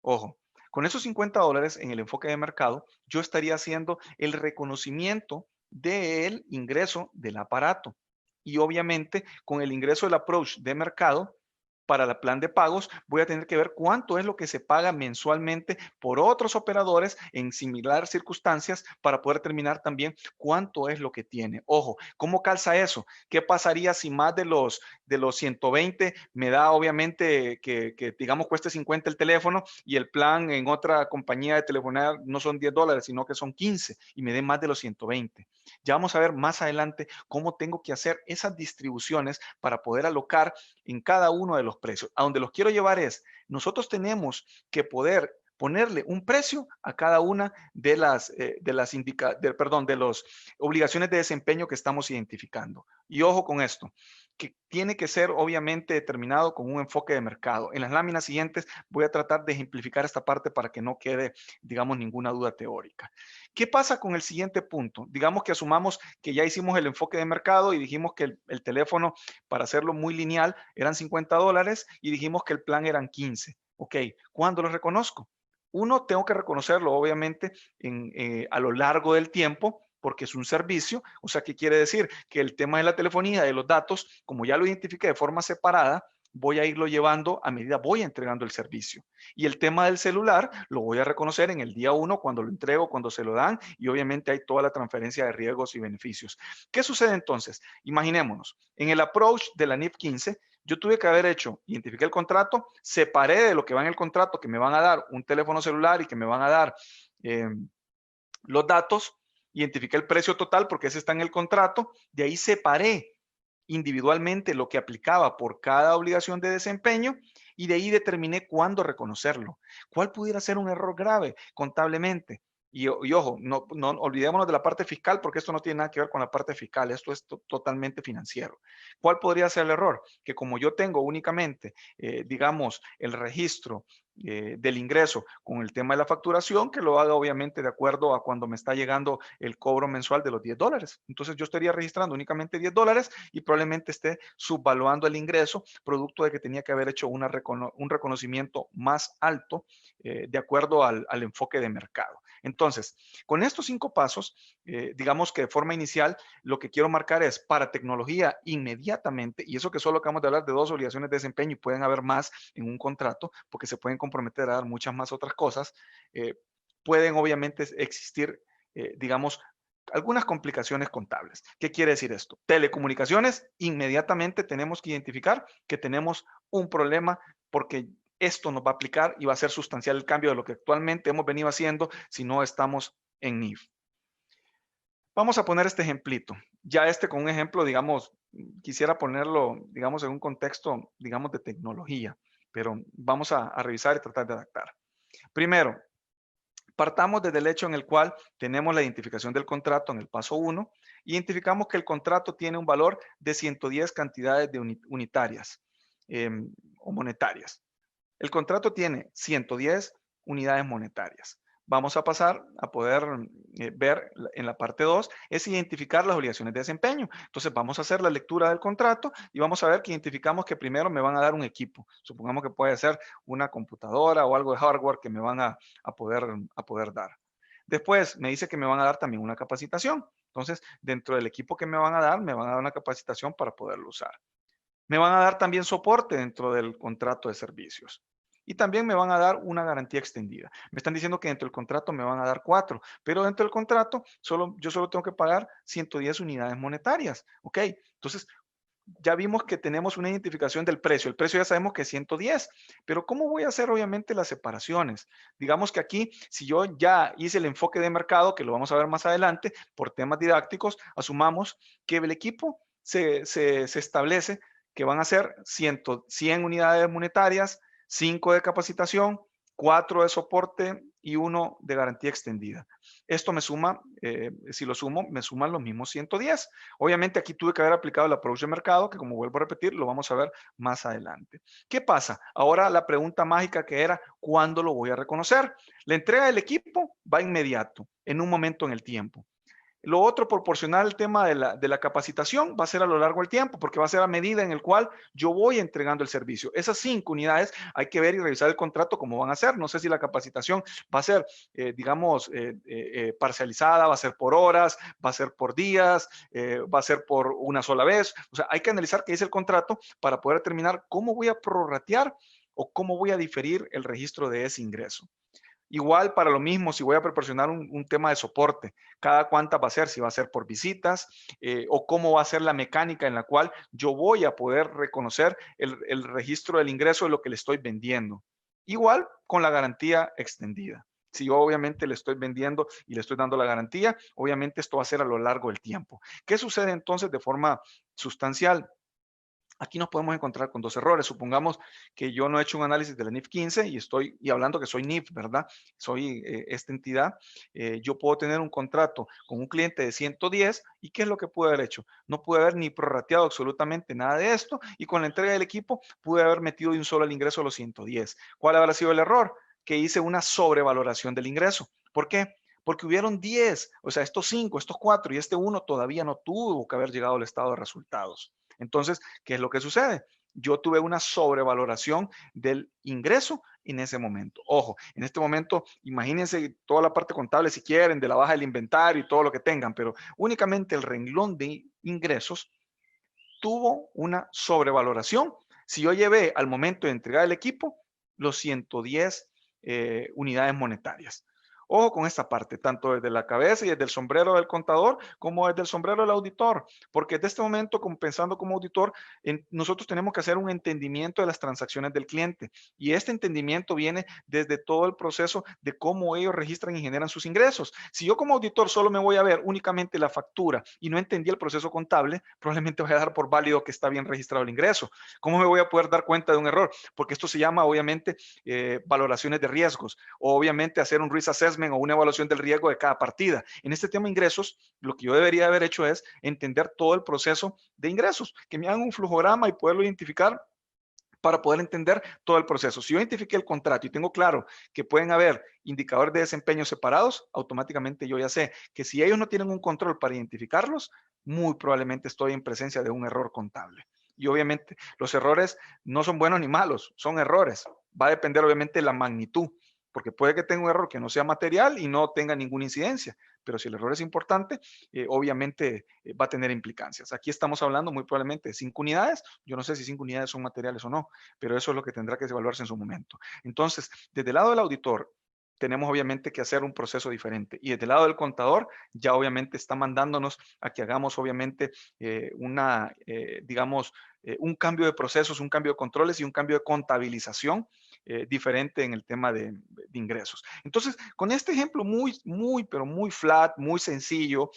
Speaker 2: Ojo, con esos $50 en el enfoque de mercado, yo estaría haciendo el reconocimiento del ingreso del aparato. Y obviamente, con el ingreso del approach de mercado, para el plan de pagos, voy a tener que ver cuánto es lo que se paga mensualmente por otros operadores en similares circunstancias para poder determinar también cuánto es lo que tiene. Ojo, ¿cómo calza eso? ¿Qué pasaría si más de los 120 me da obviamente que digamos cueste 50 el teléfono y el plan en otra compañía de telefonía no son $10, sino que son 15 y me dé más de los 120? Ya vamos a ver más adelante cómo tengo que hacer esas distribuciones para poder alocar en cada uno de los precios. A donde los quiero llevar es, nosotros tenemos que poder ponerle un precio a cada una de las obligaciones de desempeño que estamos identificando. Y ojo con esto, que tiene que ser obviamente determinado con un enfoque de mercado. En las láminas siguientes voy a tratar de ejemplificar esta parte para que no quede, digamos, ninguna duda teórica. ¿Qué pasa con el siguiente punto? Digamos que asumamos que ya hicimos el enfoque de mercado y dijimos que el teléfono, para hacerlo muy lineal, eran $50 y dijimos que el plan eran 15. Ok, ¿cuándo lo reconozco? Uno, tengo que reconocerlo obviamente a lo largo del tiempo, porque es un servicio. O sea, ¿qué quiere decir? Que el tema de la telefonía, de los datos, como ya lo identifiqué de forma separada, voy a irlo llevando a medida voy entregando el servicio. Y el tema del celular lo voy a reconocer en el día 1 cuando lo entrego, cuando se lo dan, y obviamente hay toda la transferencia de riesgos y beneficios. ¿Qué sucede entonces? Imaginémonos, en el approach de la NIF 15, yo tuve que haber identifiqué el contrato, separé de lo que va en el contrato, que me van a dar un teléfono celular y que me van a dar los datos, identifiqué el precio total porque ese está en el contrato, de ahí separé individualmente lo que aplicaba por cada obligación de desempeño y de ahí determiné cuándo reconocerlo. ¿Cuál pudiera ser un error grave contablemente? Y ojo, no olvidémonos de la parte fiscal porque esto no tiene nada que ver con la parte fiscal, esto es totalmente financiero. ¿Cuál podría ser el error? Que como yo tengo únicamente, digamos, el registro del ingreso con el tema de la facturación, que lo haga obviamente de acuerdo a cuando me está llegando el cobro mensual de los $10. Entonces yo estaría registrando únicamente $10 y probablemente esté subvaluando el ingreso, producto de que tenía que haber hecho un reconocimiento más alto de acuerdo al enfoque de mercado. Entonces, con estos 5 pasos, digamos que de forma inicial, lo que quiero marcar es para tecnología inmediatamente, y eso que solo acabamos de hablar de 2 obligaciones de desempeño y pueden haber más en un contrato, porque se pueden comprometer a dar muchas más otras cosas, pueden obviamente existir, digamos, algunas complicaciones contables. ¿Qué quiere decir esto? Telecomunicaciones, inmediatamente tenemos que identificar que tenemos un problema porque esto nos va a aplicar y va a ser sustancial el cambio de lo que actualmente hemos venido haciendo si no estamos en NIF. Vamos a poner este ejemplito. Ya con un ejemplo, digamos, quisiera ponerlo, digamos, en un contexto, digamos, de tecnología, pero vamos a revisar y tratar de adaptar. Primero, partamos desde el hecho en el cual tenemos la identificación del contrato en el paso 1. Identificamos que el contrato tiene un valor de 110 cantidades de unitarias o monetarias. El contrato tiene 110 unidades monetarias. Vamos a pasar a poder ver en la parte 2, es identificar las obligaciones de desempeño. Entonces vamos a hacer la lectura del contrato y vamos a ver que identificamos que primero me van a dar un equipo. Supongamos que puede ser una computadora o algo de hardware que me van a poder dar. Después me dice que me van a dar también una capacitación. Entonces, dentro del equipo que me van a dar una capacitación para poderlo usar. Me van a dar también soporte dentro del contrato de servicios. Y también me van a dar una garantía extendida. Me están diciendo que dentro del contrato me van a dar 4, pero dentro del contrato yo solo tengo que pagar 110 unidades monetarias. ¿Ok? Entonces, ya vimos que tenemos una identificación del precio. El precio ya sabemos que es 110, pero ¿cómo voy a hacer obviamente las separaciones? Digamos que aquí, si yo ya hice el enfoque de mercado, que lo vamos a ver más adelante, por temas didácticos, asumamos que el equipo se establece que van a ser 100 unidades monetarias, 5 de capacitación, 4 de soporte y 1 de garantía extendida. Esto me suma, si lo sumo, me suman los mismos 110. Obviamente aquí tuve que haber aplicado el approach de mercado, que como vuelvo a repetir, lo vamos a ver más adelante. ¿Qué pasa? Ahora la pregunta mágica que era, ¿cuándo lo voy a reconocer? La entrega del equipo va inmediato, en un momento en el tiempo. Lo otro, proporcional al tema de la capacitación, va a ser a lo largo del tiempo, porque va a ser a medida en el cual yo voy entregando el servicio. Esas 5 unidades hay que ver y revisar el contrato cómo van a ser. No sé si la capacitación va a ser, digamos, parcializada, va a ser por horas, va a ser por días, va a ser por una sola vez. O sea, hay que analizar qué dice el contrato para poder determinar cómo voy a prorratear o cómo voy a diferir el registro de ese ingreso. Igual para lo mismo, si voy a proporcionar un tema de soporte, cada cuánta va a ser, si va a ser por visitas o cómo va a ser la mecánica en la cual yo voy a poder reconocer el registro del ingreso de lo que le estoy vendiendo. Igual con la garantía extendida. Si yo obviamente le estoy vendiendo y le estoy dando la garantía, obviamente esto va a ser a lo largo del tiempo. ¿Qué sucede entonces de forma sustancial? Aquí nos podemos encontrar con dos errores. Supongamos que yo no he hecho un análisis de la NIF 15 y estoy hablando que soy NIF, ¿verdad? Soy esta entidad. Yo puedo tener un contrato con un cliente de 110 y ¿qué es lo que pude haber hecho? No pude haber ni prorrateado absolutamente nada de esto y con la entrega del equipo pude haber metido de un solo el ingreso a los 110. ¿Cuál habrá sido el error? Que hice una sobrevaloración del ingreso. ¿Por qué? Porque hubieron 10, o sea, estos 5, estos 4 y este 1 todavía no tuvo que haber llegado al estado de resultados. Entonces, ¿qué es lo que sucede? Yo tuve una sobrevaloración del ingreso en ese momento. Ojo, en este momento, imagínense toda la parte contable si quieren, de la baja del inventario y todo lo que tengan, pero únicamente el renglón de ingresos tuvo una sobrevaloración. Si yo llevé al momento de entregar el equipo los 110 unidades monetarias. Ojo con esta parte, tanto desde la cabeza y desde el sombrero del contador como desde el sombrero del auditor, porque desde este momento, pensando como auditor, nosotros tenemos que hacer un entendimiento de las transacciones del cliente y este entendimiento viene desde todo el proceso de cómo ellos registran y generan sus ingresos. Si yo como auditor solo me voy a ver únicamente la factura y no entendí el proceso contable, probablemente voy a dar por válido que está bien registrado el ingreso. ¿Cómo me voy a poder dar cuenta de un error? Porque esto se llama obviamente valoraciones de riesgos o obviamente hacer un risk assessment o una evaluación del riesgo de cada partida. En este tema de ingresos, lo que yo debería haber hecho es entender todo el proceso de ingresos, que me hagan un flujograma y poderlo identificar para poder entender todo el proceso. Si yo identifiqué el contrato y tengo claro que pueden haber indicadores de desempeño separados, automáticamente yo ya sé que si ellos no tienen un control para identificarlos, muy probablemente estoy en presencia de un error contable. Y obviamente los errores no son buenos ni malos, son errores. Va a depender obviamente de la magnitud, porque puede que tenga un error que no sea material y no tenga ninguna incidencia, pero si el error es importante, obviamente va a tener implicancias. Aquí estamos hablando muy probablemente de 5 unidades, yo no sé si 5 unidades son materiales o no, pero eso es lo que tendrá que evaluarse en su momento. Entonces, desde el lado del auditor, tenemos obviamente que hacer un proceso diferente. Y desde el lado del contador, ya obviamente está mandándonos a que hagamos obviamente digamos, un cambio de procesos, un cambio de controles y un cambio de contabilización diferente en el tema de ingresos. Entonces, con este ejemplo pero muy flat, muy sencillo,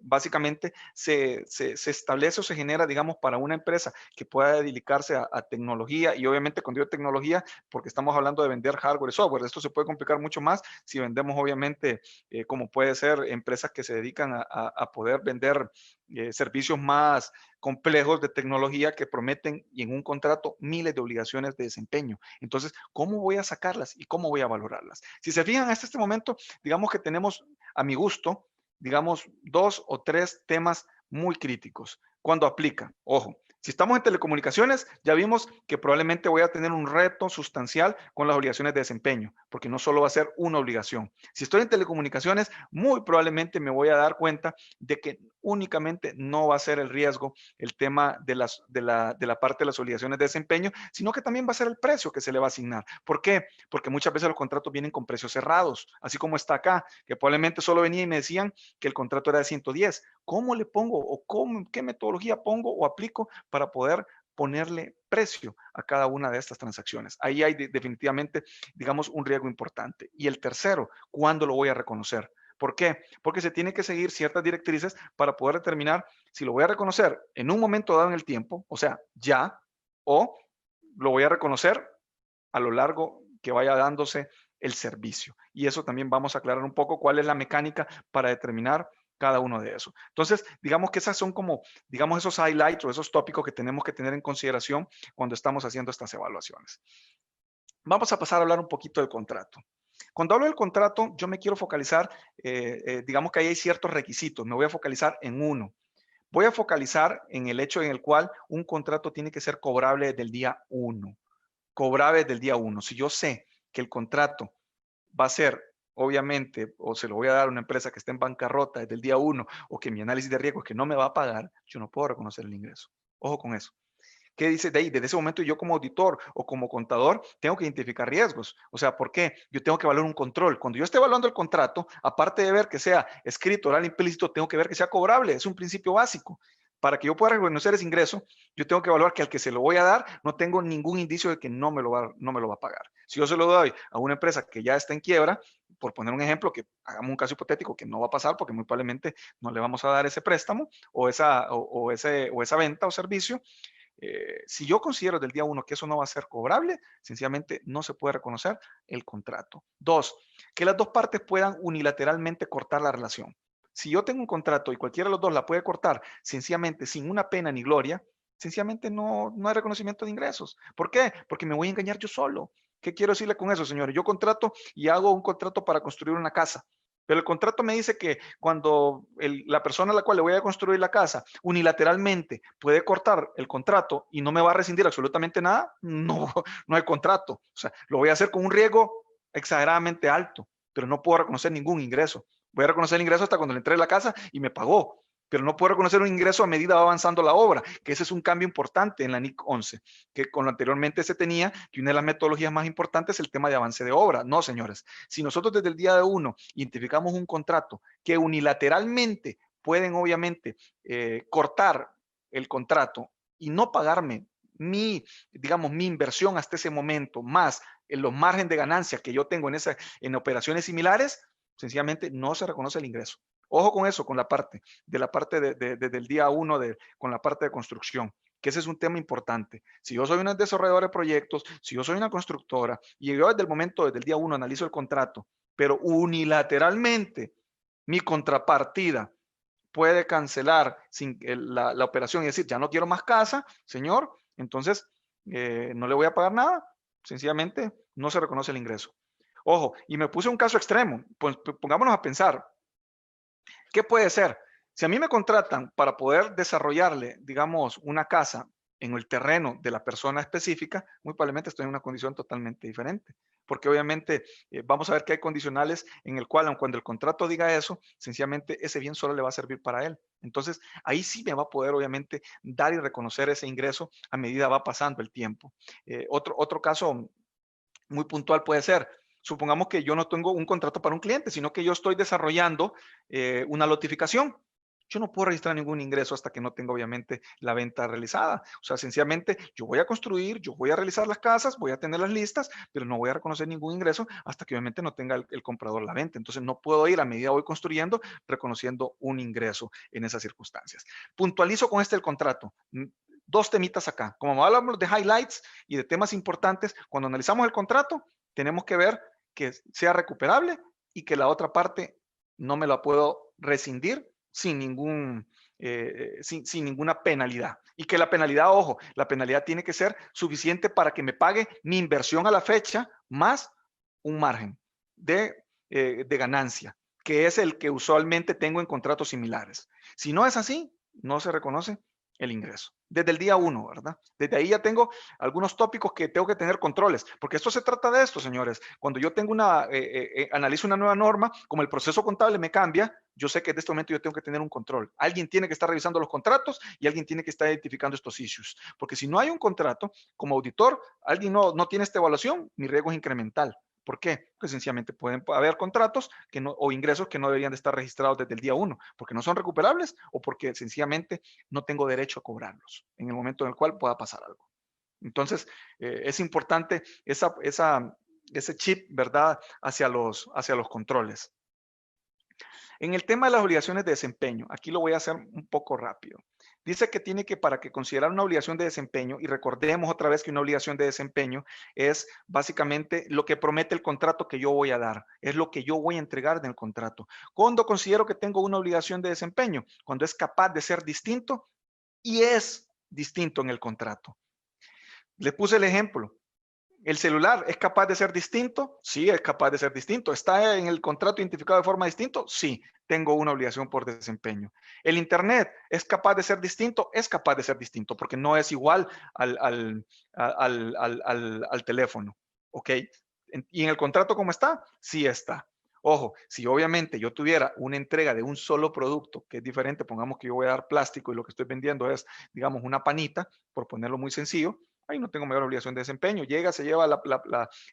Speaker 2: básicamente se establece o se genera, digamos, para una empresa que pueda dedicarse a tecnología y obviamente cuando digo tecnología, porque estamos hablando de vender hardware y software, esto se puede complicar mucho más si vendemos obviamente, como puede ser empresas que se dedican a poder vender servicios más complejos de tecnología que prometen y en un contrato miles de obligaciones de desempeño. Entonces, ¿cómo voy a sacarlas y cómo voy a valorarlas? Si se fijan, hasta este momento, digamos que tenemos a mi gusto, digamos, 2 o 3 temas muy críticos. Cuando aplica, ojo, si estamos en telecomunicaciones, ya vimos que probablemente voy a tener un reto sustancial con las obligaciones de desempeño, porque no solo va a ser una obligación. Si estoy en telecomunicaciones, muy probablemente me voy a dar cuenta de que únicamente no va a ser el riesgo el tema de la parte de las obligaciones de desempeño, sino que también va a ser el precio que se le va a asignar. ¿Por qué? Porque muchas veces los contratos vienen con precios cerrados, así como está acá, que probablemente solo venía y me decían que el contrato era de 110. ¿Cómo le pongo o qué metodología pongo o aplico para poder ponerle precio a cada una de estas transacciones? Ahí hay definitivamente, digamos, un riesgo importante. Y el tercero, ¿cuándo lo voy a reconocer? ¿Por qué? Porque se tiene que seguir ciertas directrices para poder determinar si lo voy a reconocer en un momento dado en el tiempo, o sea, ya, o lo voy a reconocer a lo largo que vaya dándose el servicio. Y eso también vamos a aclarar un poco cuál es la mecánica para determinar cada uno de esos. Entonces, digamos que esas son como, digamos, esos highlights o esos tópicos que tenemos que tener en consideración cuando estamos haciendo estas evaluaciones. Vamos a pasar a hablar un poquito del contrato. Cuando hablo del contrato, yo me quiero focalizar, digamos que ahí hay ciertos requisitos, me voy a focalizar en uno. Voy a focalizar en el hecho en el cual un contrato tiene que ser cobrable desde el día 1. Cobrable desde el día 1. Si yo sé que el contrato va a ser, obviamente, o se lo voy a dar a una empresa que está en bancarrota desde el día 1, o que mi análisis de riesgo es que no me va a pagar, yo no puedo reconocer el ingreso. Ojo con eso. ¿Qué dice de ahí? Desde ese momento yo como auditor o como contador tengo que identificar riesgos. O sea, ¿por qué? Yo tengo que evaluar un control. Cuando yo esté evaluando el contrato, aparte de ver que sea escrito, oral, implícito, tengo que ver que sea cobrable. Es un principio básico. Para que yo pueda reconocer ese ingreso, yo tengo que evaluar que al que se lo voy a dar no tengo ningún indicio de que no me lo va a pagar. Si yo se lo doy a una empresa que ya está en quiebra, por poner un ejemplo, que hagamos un caso hipotético que no va a pasar porque muy probablemente no le vamos a dar ese préstamo o esa venta o servicio, Si yo considero del día 1 que eso no va a ser cobrable, sencillamente no se puede reconocer el contrato. 2, que las dos partes puedan unilateralmente cortar la relación. Si yo tengo un contrato y cualquiera de los dos la puede cortar sencillamente sin una pena ni gloria, sencillamente no hay reconocimiento de ingresos. ¿Por qué? Porque me voy a engañar yo solo. ¿Qué quiero decirle con eso, señores? Yo contrato y hago un contrato para construir una casa. Pero el contrato me dice que cuando la persona a la cual le voy a construir la casa unilateralmente puede cortar el contrato y no me va a rescindir absolutamente nada, no hay contrato. O sea, lo voy a hacer con un riesgo exageradamente alto, pero no puedo reconocer ningún ingreso. Voy a reconocer el ingreso hasta cuando le entregue la casa y me pagó, pero no puedo reconocer un ingreso a medida va avanzando la obra, que ese es un cambio importante en la NIC 11, que con lo anteriormente se tenía, que una de las metodologías más importantes es el tema de avance de obra. No, señores, si nosotros desde el día de 1 identificamos un contrato que unilateralmente pueden obviamente cortar el contrato y no pagarme digamos, mi inversión hasta ese momento, más en los márgenes de ganancia que yo tengo en operaciones similares, sencillamente no se reconoce el ingreso. Ojo con eso, con la parte del día 1, con la parte de construcción, que ese es un tema importante. Si yo soy un desarrollador de proyectos, si yo soy una constructora, y yo desde el día 1 analizo el contrato, pero unilateralmente mi contrapartida puede cancelar la operación y decir, ya no quiero más casa, señor, entonces no le voy a pagar nada, sencillamente no se reconoce el ingreso. Ojo, y me puse un caso extremo, pues pongámonos a pensar, ¿qué puede ser? Si a mí me contratan para poder desarrollarle, digamos, una casa en el terreno de la persona específica, muy probablemente estoy en una condición totalmente diferente. Porque obviamente vamos a ver que hay condicionales en el cual, aun cuando el contrato diga eso, sencillamente ese bien solo le va a servir para él. Entonces, ahí sí me va a poder obviamente dar y reconocer ese ingreso a medida va pasando el tiempo. Otro caso muy puntual puede ser, supongamos que yo no tengo un contrato para un cliente, sino que yo estoy desarrollando una lotificación. Yo no puedo registrar ningún ingreso hasta que no tenga obviamente la venta realizada. O sea, sencillamente yo voy a construir, yo voy a realizar las casas, voy a tener las listas, pero no voy a reconocer ningún ingreso hasta que obviamente no tenga el comprador la venta. Entonces no puedo ir a medida que voy construyendo reconociendo un ingreso en esas circunstancias. Puntualizo con el contrato. Dos temitas acá. Como hablamos de highlights y de temas importantes, cuando analizamos el contrato, tenemos que ver que sea recuperable y que la otra parte no me la puedo rescindir sin ninguna penalidad. Y que la penalidad, ojo, la penalidad tiene que ser suficiente para que me pague mi inversión a la fecha más un margen de ganancia, que es el que usualmente tengo en contratos similares. Si no es así, no se reconoce el ingreso. Desde el día 1, ¿verdad? Desde ahí ya tengo algunos tópicos que tengo que tener controles, porque esto se trata de esto, señores. Cuando yo tengo analizo una nueva norma, como el proceso contable me cambia, yo sé que en este momento yo tengo que tener un control. Alguien tiene que estar revisando los contratos y alguien tiene que estar identificando estos issues. Porque si no hay un contrato, como auditor, alguien no tiene esta evaluación, mi riesgo es incremental. ¿Por qué? Porque sencillamente pueden haber contratos o ingresos que no deberían de estar registrados desde el día 1, porque no son recuperables o porque sencillamente no tengo derecho a cobrarlos en el momento en el cual pueda pasar algo. Entonces, es importante ese chip, ¿verdad?, hacia los controles. En el tema de las obligaciones de desempeño, aquí lo voy a hacer un poco rápido. Dice que tiene que, para que considerar una obligación de desempeño, y recordemos otra vez que una obligación de desempeño es básicamente lo que promete el contrato que yo voy a dar, es lo que yo voy a entregar en el contrato. ¿Cuándo considero que tengo una obligación de desempeño? Cuando es capaz de ser distinto y es distinto en el contrato. Le puse el ejemplo. ¿El celular es capaz de ser distinto? Sí, es capaz de ser distinto. ¿Está en el contrato identificado de forma distinta? Sí, tengo una obligación por desempeño. ¿El Internet es capaz de ser distinto? Es capaz de ser distinto porque no es igual al teléfono. ¿Ok? ¿Y en el contrato cómo está? Sí está. Ojo, si obviamente yo tuviera una entrega de un solo producto, que es diferente, pongamos que yo voy a dar plástico y lo que estoy vendiendo es, digamos, una panita, por ponerlo muy sencillo, ahí no tengo mayor obligación de desempeño. Llega, se lleva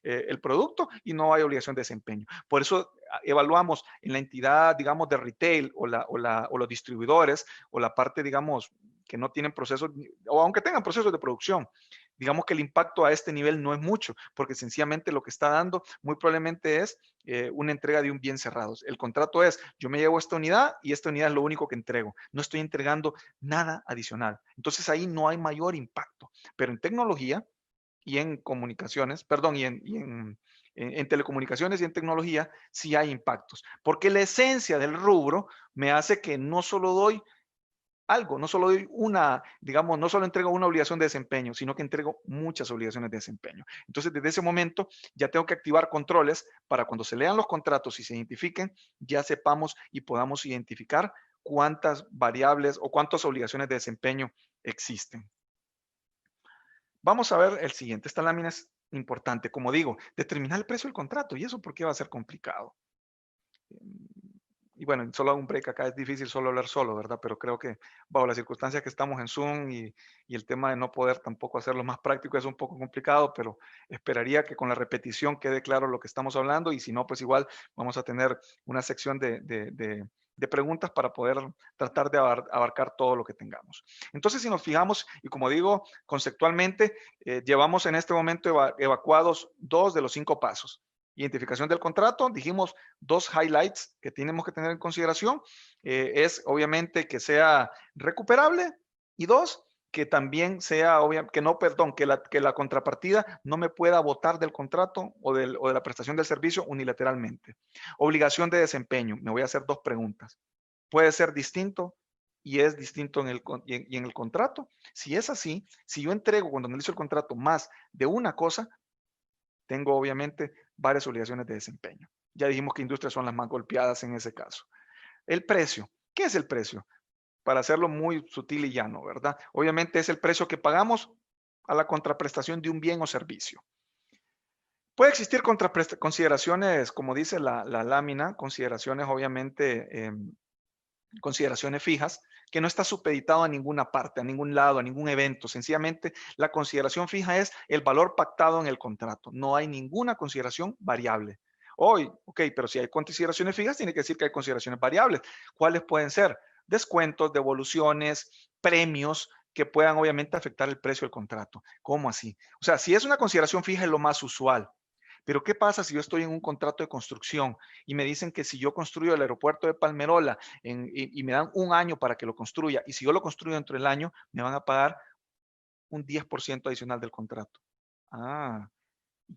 Speaker 2: el producto y no hay obligación de desempeño. Por eso evaluamos en la entidad, digamos, de retail o los distribuidores o la parte, digamos, que no tienen procesos, o aunque tengan procesos de producción, digamos que el impacto a este nivel no es mucho, porque sencillamente lo que está dando muy probablemente es una entrega de un bien cerrado. El contrato es, yo me llevo esta unidad y esta unidad es lo único que entrego. No estoy entregando nada adicional. Entonces ahí no hay mayor impacto. Pero en tecnología y en comunicaciones, perdón, en telecomunicaciones y en tecnología sí hay impactos. Porque la esencia del rubro me hace que no solo doy algo, no solo doy una, digamos, no solo entrego una obligación de desempeño, sino que entrego muchas obligaciones de desempeño. Entonces, desde ese momento ya tengo que activar controles para cuando se lean los contratos y se identifiquen, ya sepamos y podamos identificar cuántas variables o cuántas obligaciones de desempeño existen. Vamos a ver el siguiente. Esta lámina es importante. Como digo, determinar el precio del contrato. ¿Y eso por qué va a ser complicado? Y bueno, solo hago un break acá, es difícil solo hablar solo, ¿verdad? Pero creo que bajo las circunstancias que estamos en Zoom y el tema de no poder tampoco hacerlo más práctico es un poco complicado, pero esperaría que con la repetición quede claro lo que estamos hablando y si no, pues igual vamos a tener una sección de preguntas para poder tratar de abarcar todo lo que tengamos. Entonces, si nos fijamos, y como digo, conceptualmente, llevamos en este momento evacuados 2 de los 5 pasos. Identificación del contrato, dijimos 2 highlights que tenemos que tener en consideración. Es obviamente que sea recuperable y 2, que también sea, que no, perdón, que la contrapartida no me pueda botar del contrato o de la prestación del servicio unilateralmente. Obligación de desempeño, me voy a hacer 2 preguntas. ¿Puede ser distinto? Y es distinto en el contrato. Si es así, si yo entrego cuando analizo el contrato más de una cosa, tengo obviamente varias obligaciones de desempeño. Ya dijimos que industrias son las más golpeadas en ese caso. El precio. ¿Qué es el precio? Para hacerlo muy sutil y llano, ¿verdad? Obviamente es el precio que pagamos a la contraprestación de un bien o servicio. Puede existir consideraciones, como dice la lámina, consideraciones obviamente consideraciones fijas, que no está supeditado a ninguna parte, a ningún lado, a ningún evento. Sencillamente, la consideración fija es el valor pactado en el contrato. No hay ninguna consideración variable. Hoy, ok, pero si hay consideraciones fijas, tiene que decir que hay consideraciones variables. ¿Cuáles pueden ser? Descuentos, devoluciones, premios que puedan obviamente afectar el precio del contrato. ¿Cómo así? O sea, si es una consideración fija es lo más usual. Pero ¿qué pasa si yo estoy en un contrato de construcción y me dicen que si yo construyo el aeropuerto de Palmerola y me dan un año para que lo construya y si yo lo construyo dentro del año, me van a pagar un 10% adicional del contrato? Ah,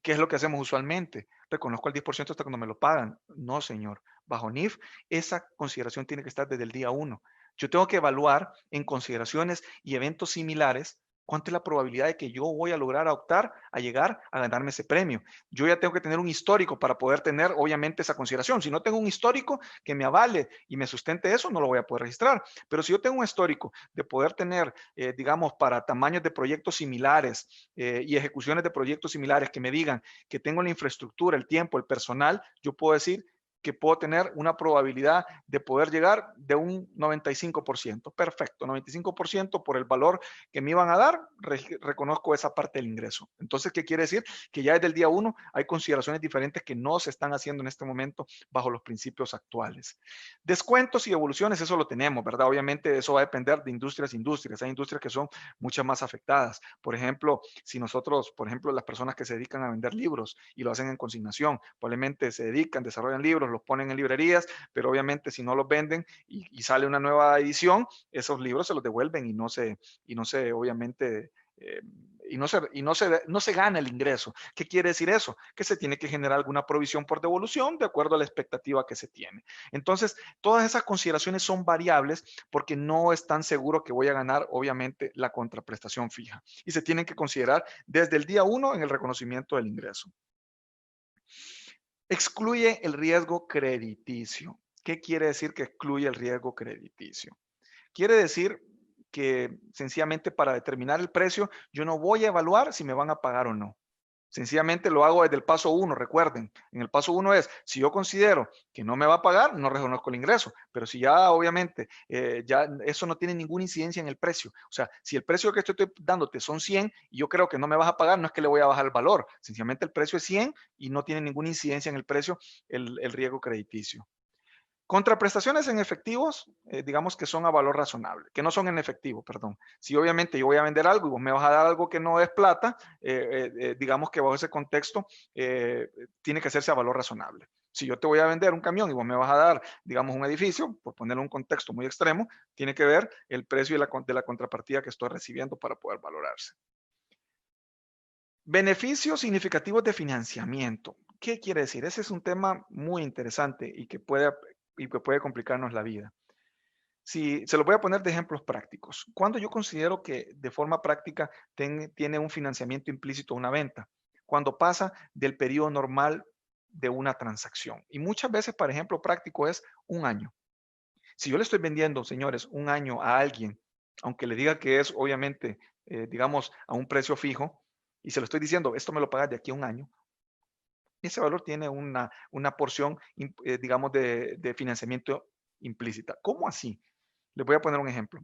Speaker 2: ¿qué es lo que hacemos usualmente? Reconozco el 10% hasta cuando me lo pagan. No, señor. Bajo NIF, esa consideración tiene que estar desde el día 1. Yo tengo que evaluar en consideraciones y eventos similares cuánta es la probabilidad de que yo voy a lograr optar a llegar a ganarme ese premio. Yo ya tengo que tener un histórico para poder tener, obviamente, esa consideración. Si no tengo un histórico que me avale y me sustente eso, no lo voy a poder registrar. Pero si yo tengo un histórico de poder tener, digamos, para tamaños de proyectos similares y ejecuciones de proyectos similares que me digan que tengo la infraestructura, el tiempo, el personal, yo puedo decir que puedo tener una probabilidad de poder llegar de un 95%. Perfecto, 95% por el valor que me iban a dar, reconozco esa parte del ingreso. Entonces, ¿qué quiere decir? Que ya desde el día 1 hay consideraciones diferentes que no se están haciendo en este momento bajo los principios actuales. Descuentos y devoluciones, eso lo tenemos, ¿verdad? Obviamente eso va a depender de industrias. Hay industrias que son muchas más afectadas. Por ejemplo, si nosotros, por ejemplo, las personas que se dedican a vender libros y lo hacen en consignación, probablemente se dedican, desarrollan libros, los ponen en librerías, pero obviamente si no los venden y sale una nueva edición, esos libros se los devuelven y no se obviamente, no se gana el ingreso. ¿Qué quiere decir eso? Que se tiene que generar alguna provisión por devolución de acuerdo a la expectativa que se tiene. Entonces, todas esas consideraciones son variables porque no es tan seguro que voy a ganar, obviamente, la contraprestación fija. Y se tienen que considerar desde el día 1 en el reconocimiento del ingreso. Excluye el riesgo crediticio. ¿Qué quiere decir que excluye el riesgo crediticio? Quiere decir que sencillamente para determinar el precio, yo no voy a evaluar si me van a pagar o no. Sencillamente lo hago desde el paso 1, recuerden. En el paso 1 es, si yo considero que no me va a pagar, no reconozco el ingreso. Pero si ya, obviamente, ya eso no tiene ninguna incidencia en el precio. O sea, si el precio que estoy dándote son 100 y yo creo que no me vas a pagar, no es que le voy a bajar el valor. Sencillamente el precio es 100 y no tiene ninguna incidencia en el precio el riesgo crediticio. Contraprestaciones en efectivos, digamos que son a valor razonable, que no son en efectivo, perdón. Si obviamente yo voy a vender algo y vos me vas a dar algo que no es plata, digamos que bajo ese contexto tiene que hacerse a valor razonable. Si yo te voy a vender un camión y vos me vas a dar, digamos, un edificio, por ponerle un contexto muy extremo, tiene que ver el precio de la contrapartida que estoy recibiendo para poder valorarse. Beneficios significativos de financiamiento. ¿Qué quiere decir? Ese es un tema muy interesante y que puede complicarnos la vida. Si se lo voy a poner de ejemplos prácticos. Cuando yo considero que de forma práctica tiene un financiamiento implícito una venta, cuando pasa del periodo normal de una transacción. Y muchas veces, por ejemplo, práctico es un año. Si yo le estoy vendiendo, señores, un año a alguien, aunque le diga que es obviamente, digamos, a un precio fijo, y se lo estoy diciendo, esto me lo pagas de aquí a un año, ese valor tiene una porción, digamos, de financiamiento implícita. ¿Cómo así? Les voy a poner un ejemplo.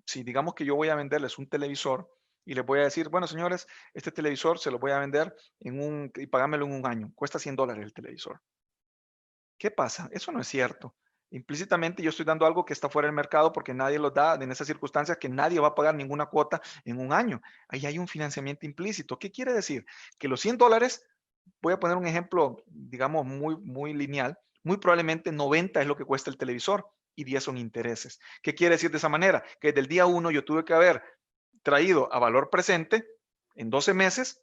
Speaker 2: Si digamos que yo voy a venderles un televisor y les voy a decir, bueno, señores, este televisor se lo voy a vender y pagámelo en un año. Cuesta $100 el televisor. ¿Qué pasa? Eso no es cierto. Implícitamente yo estoy dando algo que está fuera del mercado porque nadie lo da en esas circunstancias, que nadie va a pagar ninguna cuota en un año. Ahí hay un financiamiento implícito. ¿Qué quiere decir? Que los $100, voy a poner un ejemplo, digamos, muy lineal, muy probablemente 90 es lo que cuesta el televisor y 10 son intereses. ¿Qué quiere decir de esa manera? Que desde el día 1 yo tuve que haber traído a valor presente en 12 meses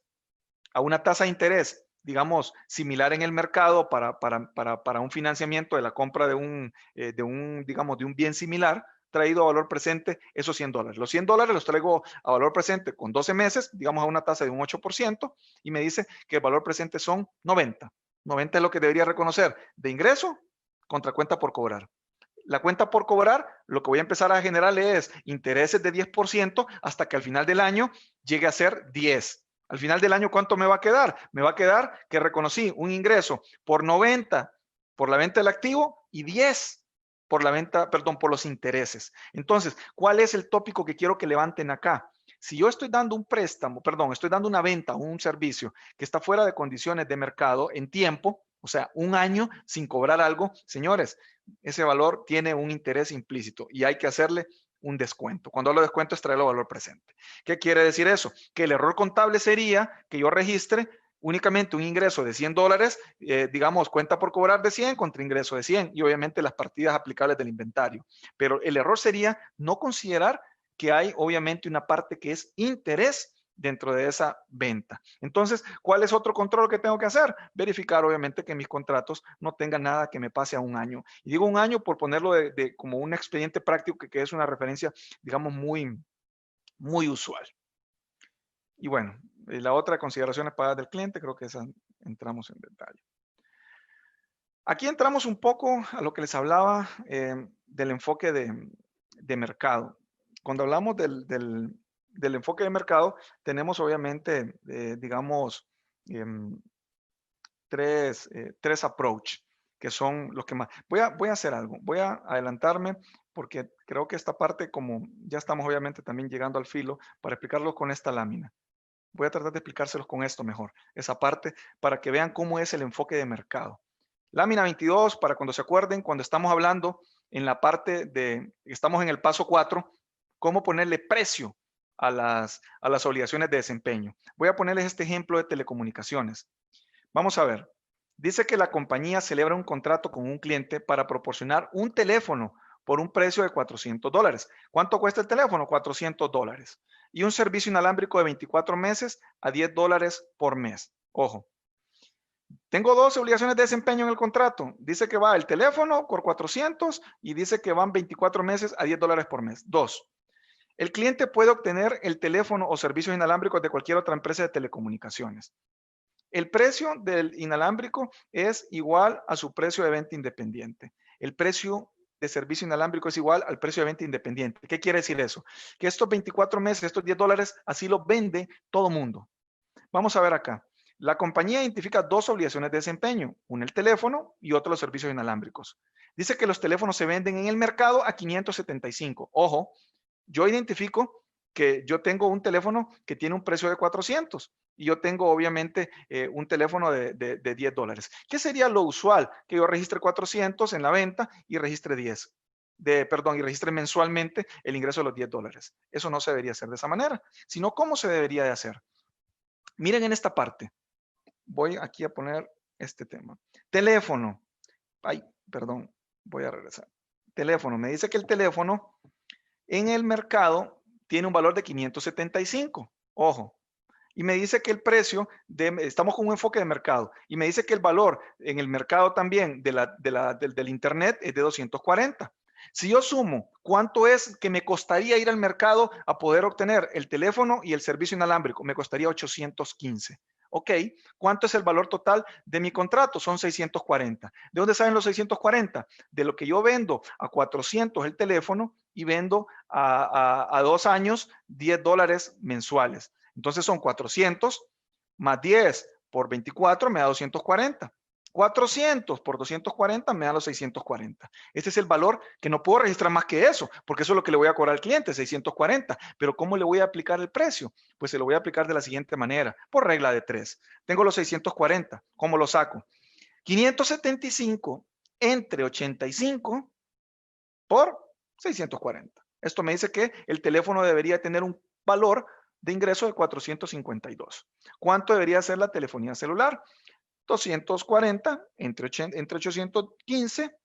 Speaker 2: a una tasa de interés, digamos, similar en el mercado para un financiamiento de la compra digamos, de un bien similar, traído a valor presente esos $100. Los $100 los traigo a valor presente con 12 meses, digamos a una tasa de un 8%, y me dice que el valor presente son 90. 90 es lo que debería reconocer de ingreso contra cuenta por cobrar. La cuenta por cobrar, lo que voy a empezar a generarle es intereses de 10% hasta que al final del año llegue a ser 10. Al final del año, ¿cuánto me va a quedar? Me va a quedar que reconocí un ingreso por 90 por la venta del activo y 10 por la venta, perdón, por los intereses. Entonces, ¿cuál es el tópico que quiero que levanten acá? Si yo estoy dando un préstamo, perdón, estoy dando una venta o un servicio que está fuera de condiciones de mercado en tiempo, o sea, un año sin cobrar algo, señores, ese valor tiene un interés implícito y hay que hacerle un descuento. Cuando hablo de descuento es traerlo a valor presente. ¿Qué quiere decir eso? Que el error contable sería que yo registre únicamente un ingreso de $100, digamos, cuenta por cobrar de 100 contra ingreso de 100 y obviamente las partidas aplicables del inventario. Pero el error sería no considerar que hay obviamente una parte que es interés dentro de esa venta. Entonces, ¿cuál es otro control que tengo que hacer? Verificar obviamente que mis contratos no tengan nada que me pase a un año. Y digo un año por ponerlo como un expediente práctico que es una referencia, digamos, muy usual. Y bueno, la otra consideración es pagadas del cliente, creo que esa entramos en detalle. Aquí entramos un poco a lo que les hablaba del enfoque de mercado. Cuando hablamos del enfoque de mercado, tenemos obviamente, digamos, tres approach, que son los que más. Voy a hacer algo, voy a adelantarme porque creo que esta parte, como ya estamos obviamente también llegando al filo, para explicarlo con esta lámina. Voy a tratar de explicárselos con esto mejor, esa parte, para que vean cómo es el enfoque de mercado. Lámina 22, para cuando se acuerden, cuando estamos hablando en la parte estamos en el paso 4, cómo ponerle precio a las obligaciones de desempeño. Voy a ponerles este ejemplo de telecomunicaciones. Vamos a ver. Dice que la compañía celebra un contrato con un cliente para proporcionar un teléfono por un precio de $400. ¿Cuánto cuesta el teléfono? $400. Y un servicio inalámbrico de 24 meses a $10 por mes. Ojo. Tengo dos obligaciones de desempeño en el contrato. Dice que va el teléfono por 400 y dice que van 24 meses a $10 por mes. Dos. El cliente puede obtener el teléfono o servicios inalámbricos de cualquier otra empresa de telecomunicaciones. El precio del inalámbrico es igual a su precio de venta independiente. El precio de servicio inalámbrico es igual al precio de venta independiente. ¿Qué quiere decir eso? Que estos 24 meses, estos $10, así lo vende todo mundo. Vamos a ver acá. La compañía identifica dos obligaciones de desempeño, una el teléfono y otra los servicios inalámbricos. Dice que los teléfonos se venden en el mercado a 575. Ojo, yo identifico que yo tengo un teléfono que tiene un precio de 400. y yo tengo obviamente un teléfono de $10. ¿Qué sería lo usual? Que yo registre 400 en la venta y registre 10. Perdón, y registre mensualmente el ingreso de los $10. Eso no se debería hacer de esa manera, sino cómo se debería de hacer. Miren en esta parte. Voy aquí a poner este tema. Teléfono. Ay, perdón, voy a regresar. Teléfono. Me dice que el teléfono en el mercado tiene un valor de 575. Ojo. Y me dice que el precio, estamos con un enfoque de mercado, y me dice que el valor en el mercado también del Internet es de 240. Si yo sumo cuánto es que me costaría ir al mercado a poder obtener el teléfono y el servicio inalámbrico, me costaría 815. Ok, ¿cuánto es el valor total de mi contrato? Son 640. ¿De dónde salen los 640? De lo que yo vendo a 400 el teléfono y vendo a 2 años $10 mensuales. Entonces son 400 más 10 por 24 me da 240. 400 por 240 me da los 640. Este es el valor que no puedo registrar más que eso, porque eso es lo que le voy a cobrar al cliente, 640. Pero ¿cómo le voy a aplicar el precio? Pues se lo voy a aplicar de la siguiente manera, por regla de 3. Tengo los 640, ¿cómo lo saco? 575 entre 85 por 640. Esto me dice que el teléfono debería tener un valor de ingreso de 452. ¿Cuánto debería ser la telefonía celular? 240 entre 815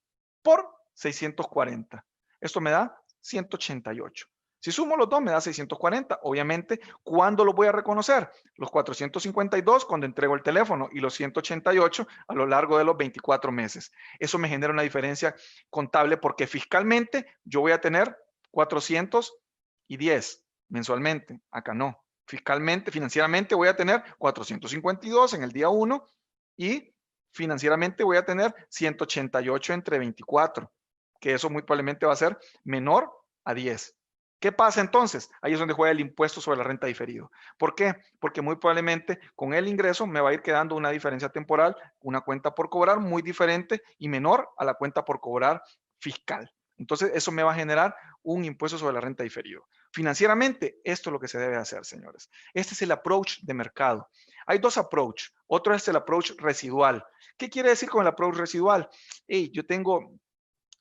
Speaker 2: por 640. Esto me da 188. Si sumo los dos me da 640. Obviamente, ¿cuándo lo voy a reconocer? Los 452 cuando entrego el teléfono y los 188 a lo largo de los 24 meses. Eso me genera una diferencia contable porque fiscalmente yo voy a tener 410 mensualmente. Acá no. Fiscalmente, financieramente voy a tener 452 en el día 1 y financieramente voy a tener 188 entre 24, que eso muy probablemente va a ser menor a 10. ¿Qué pasa entonces? Ahí es donde juega el impuesto sobre la renta diferido. ¿Por qué? Porque muy probablemente con el ingreso me va a ir quedando una diferencia temporal, una cuenta por cobrar muy diferente y menor a la cuenta por cobrar fiscal. Entonces, eso me va a generar un impuesto sobre la renta diferido. Financieramente, esto es lo que se debe hacer, señores. Este es el approach de mercado. Hay dos approaches. Otro es el approach residual. ¿Qué quiere decir con el approach residual? Yo tengo,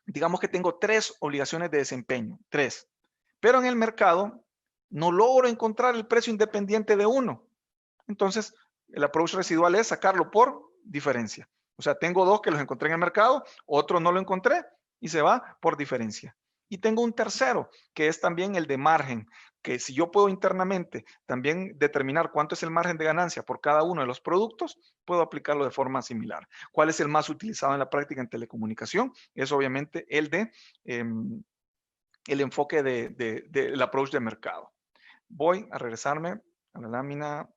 Speaker 2: digamos que tengo 3 obligaciones de desempeño, 3. Pero en el mercado no logro encontrar el precio independiente de uno. Entonces, el approach residual es sacarlo por diferencia. O sea, tengo 2 que los encontré en el mercado, otro no lo encontré y se va por diferencia. Y tengo un tercero, que es también el de margen, que si yo puedo internamente también determinar cuánto es el margen de ganancia por cada uno de los productos, puedo aplicarlo de forma similar. ¿Cuál es el más utilizado en la práctica en telecomunicación? Es obviamente el de el enfoque del approach de mercado. Voy a regresarme a la lámina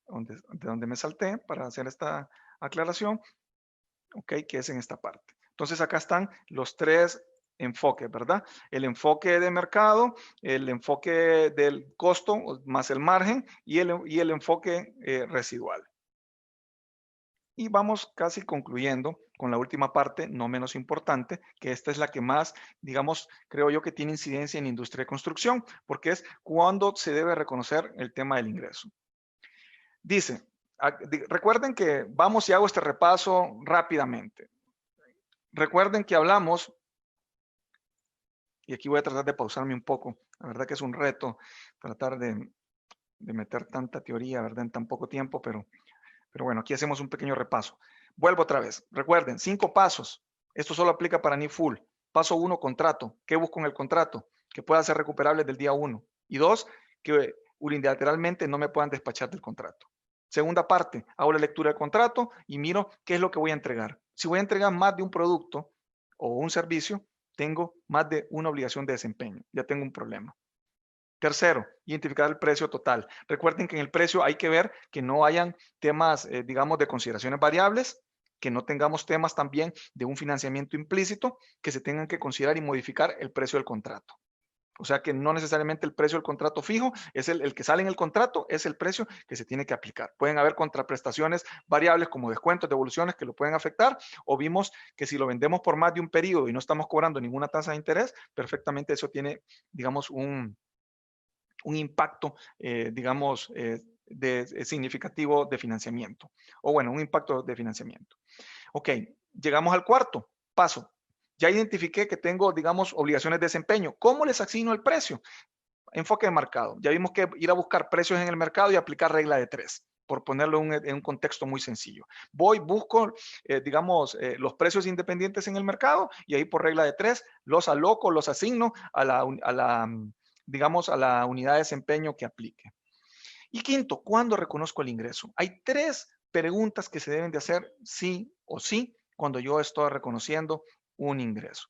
Speaker 2: de donde me salté para hacer esta aclaración, ok, que es en esta parte. Entonces acá están los 3 enfoques, ¿verdad? El enfoque de mercado, el enfoque del costo más el margen y el enfoque residual. Y vamos casi concluyendo con la última parte, no menos importante, que esta es la que más, digamos, creo yo que tiene incidencia en la industria de construcción, porque es cuando se debe reconocer el tema del ingreso. Dice, recuerden que vamos y hago este repaso rápidamente. Recuerden que hablamos, y aquí voy a tratar de pausarme un poco, la verdad que es un reto tratar de meter tanta teoría, ¿verdad? En tan poco tiempo, pero bueno, aquí hacemos un pequeño repaso. Vuelvo otra vez. Recuerden, 5 pasos. Esto solo aplica para NIF Full. Paso 1, contrato. ¿Qué busco en el contrato? Que pueda ser recuperable del día 1. Y 2, que unilateralmente no me puedan despachar del contrato. Segunda parte, hago la lectura del contrato y miro qué es lo que voy a entregar. Si voy a entregar más de un producto o un servicio, tengo más de una obligación de desempeño. Ya tengo un problema. Tercero, identificar el precio total. Recuerden que en el precio hay que ver que no hayan temas, digamos, de consideraciones variables, que no tengamos temas también de un financiamiento implícito, que se tengan que considerar y modificar el precio del contrato. O sea que no necesariamente el precio del contrato fijo es el que sale en el contrato, es el precio que se tiene que aplicar. Pueden haber contraprestaciones variables como descuentos, devoluciones que lo pueden afectar, o vimos que si lo vendemos por más de un periodo y no estamos cobrando ninguna tasa de interés, perfectamente eso tiene, digamos, un impacto, digamos, significativo de financiamiento. O bueno, un impacto de financiamiento. Ok, llegamos al cuarto paso. Ya identifiqué que tengo, digamos, obligaciones de desempeño. ¿Cómo les asigno el precio? Enfoque de mercado. Ya vimos que ir a buscar precios en el mercado y aplicar regla de 3, por ponerlo en un contexto muy sencillo. Voy, busco, digamos, los precios independientes en el mercado y ahí por regla de 3 los aloco, los asigno digamos, a la unidad de desempeño que aplique. Y quinto, ¿cuándo reconozco el ingreso? Hay 3 preguntas que se deben de hacer sí o sí cuando yo estoy reconociendo un ingreso,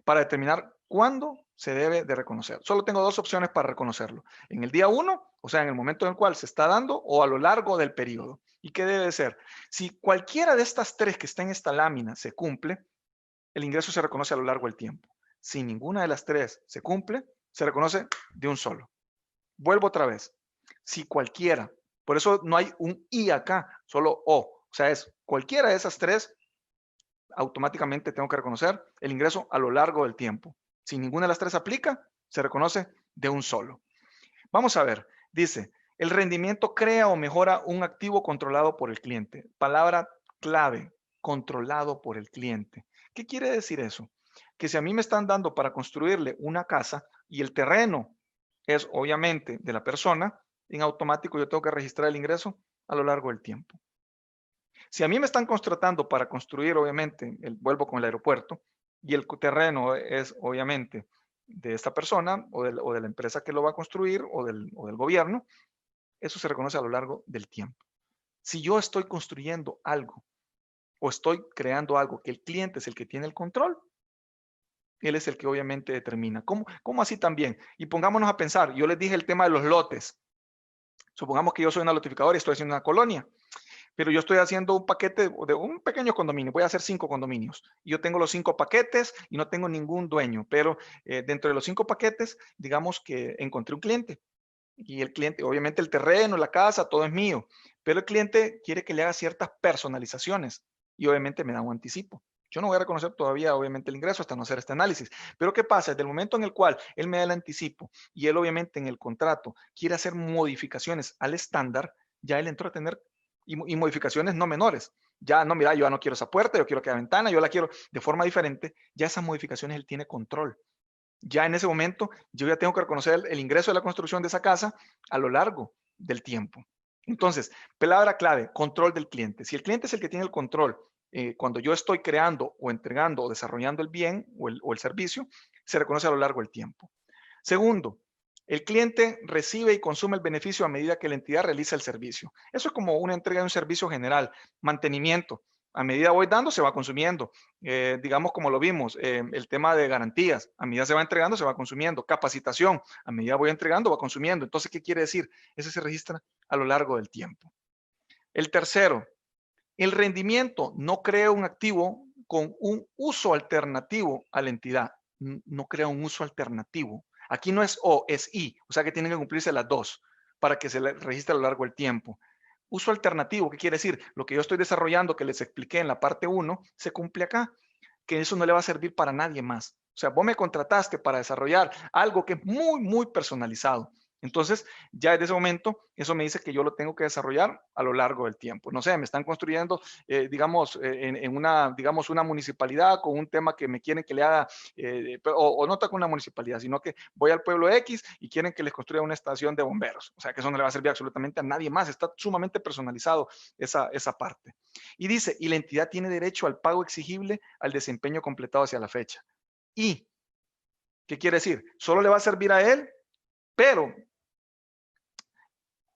Speaker 2: para determinar cuándo se debe de reconocer. Solo tengo 2 opciones para reconocerlo. En el día 1, o sea, en el momento en el cual se está dando, o a lo largo del periodo. ¿Y qué debe de ser? Si cualquiera de estas 3 que está en esta lámina se cumple, el ingreso se reconoce a lo largo del tiempo. Si ninguna de las 3 se cumple, se reconoce de un solo. Vuelvo otra vez. Si cualquiera, por eso no hay un y acá, solo o. O sea, es cualquiera de esas 3, automáticamente tengo que reconocer el ingreso a lo largo del tiempo. Si ninguna de las 3 aplica, se reconoce de un solo. Vamos a ver, dice, el rendimiento crea o mejora un activo controlado por el cliente. Palabra clave, controlado por el cliente. ¿Qué quiere decir eso? Que si a mí me están dando para construirle una casa y el terreno es obviamente de la persona, en automático yo tengo que registrar el ingreso a lo largo del tiempo. Si a mí me están contratando para construir, obviamente, vuelvo con el aeropuerto, y el terreno es obviamente de esta persona o de la empresa que lo va a construir o del gobierno, eso se reconoce a lo largo del tiempo. Si yo estoy construyendo algo o estoy creando algo que el cliente es el que tiene el control, él es el que obviamente determina. ¿Cómo así también? Y pongámonos a pensar, yo les dije el tema de los lotes. Supongamos que yo soy una notificadora y estoy haciendo una colonia, pero yo estoy haciendo un paquete de un pequeño condominio, voy a hacer 5 condominios. Yo tengo los 5 paquetes y no tengo ningún dueño, pero dentro de los 5 paquetes, digamos que encontré un cliente. Y el cliente, obviamente el terreno, la casa, todo es mío, pero el cliente quiere que le haga ciertas personalizaciones y obviamente me da un anticipo. Yo no voy a reconocer todavía, obviamente, el ingreso hasta no hacer este análisis. Pero ¿qué pasa? Desde el momento en el cual él me da el anticipo y él, obviamente, en el contrato quiere hacer modificaciones al estándar, ya él entró a tener y modificaciones no menores. Ya no, mira, yo ya no quiero esa puerta, yo quiero que la ventana, yo la quiero de forma diferente. Ya esas modificaciones él tiene control. Ya en ese momento yo ya tengo que reconocer el ingreso de la construcción de esa casa a lo largo del tiempo. Entonces, palabra clave, control del cliente. Si el cliente es el que tiene el control cuando yo estoy creando o entregando o desarrollando el bien o el servicio, se reconoce a lo largo del tiempo. Segundo, el cliente recibe y consume el beneficio a medida que la entidad realiza el servicio. Eso es como una entrega de un servicio general, mantenimiento. A medida voy dando, se va consumiendo. Digamos como lo vimos, el tema de garantías. A medida se va entregando, se va consumiendo. Capacitación. A medida voy entregando, va consumiendo. Entonces, ¿qué quiere decir? Ese se registra a lo largo del tiempo. El tercero, el rendimiento no crea un activo con un uso alternativo a la entidad. No crea un uso alternativo. Aquí no es O, es I. O sea que tienen que cumplirse las 2 para que se le registre a lo largo del tiempo. Uso alternativo, ¿qué quiere decir? Lo que yo estoy desarrollando, que les expliqué en la parte 1, se cumple acá, que eso no le va a servir para nadie más. O sea, vos me contrataste para desarrollar algo que es muy, muy personalizado. Entonces, ya desde ese momento, eso me dice que yo lo tengo que desarrollar a lo largo del tiempo. No sé, me están construyendo, digamos, en una, digamos, una municipalidad con un tema que me quieren que le haga, o no con una municipalidad, sino que voy al pueblo X y quieren que les construya una estación de bomberos. O sea, que eso no le va a servir absolutamente a nadie más. Está sumamente personalizado esa parte. Y dice, y la entidad tiene derecho al pago exigible al desempeño completado hacia la fecha. ¿Y qué quiere decir? Solo le va a servir a él, pero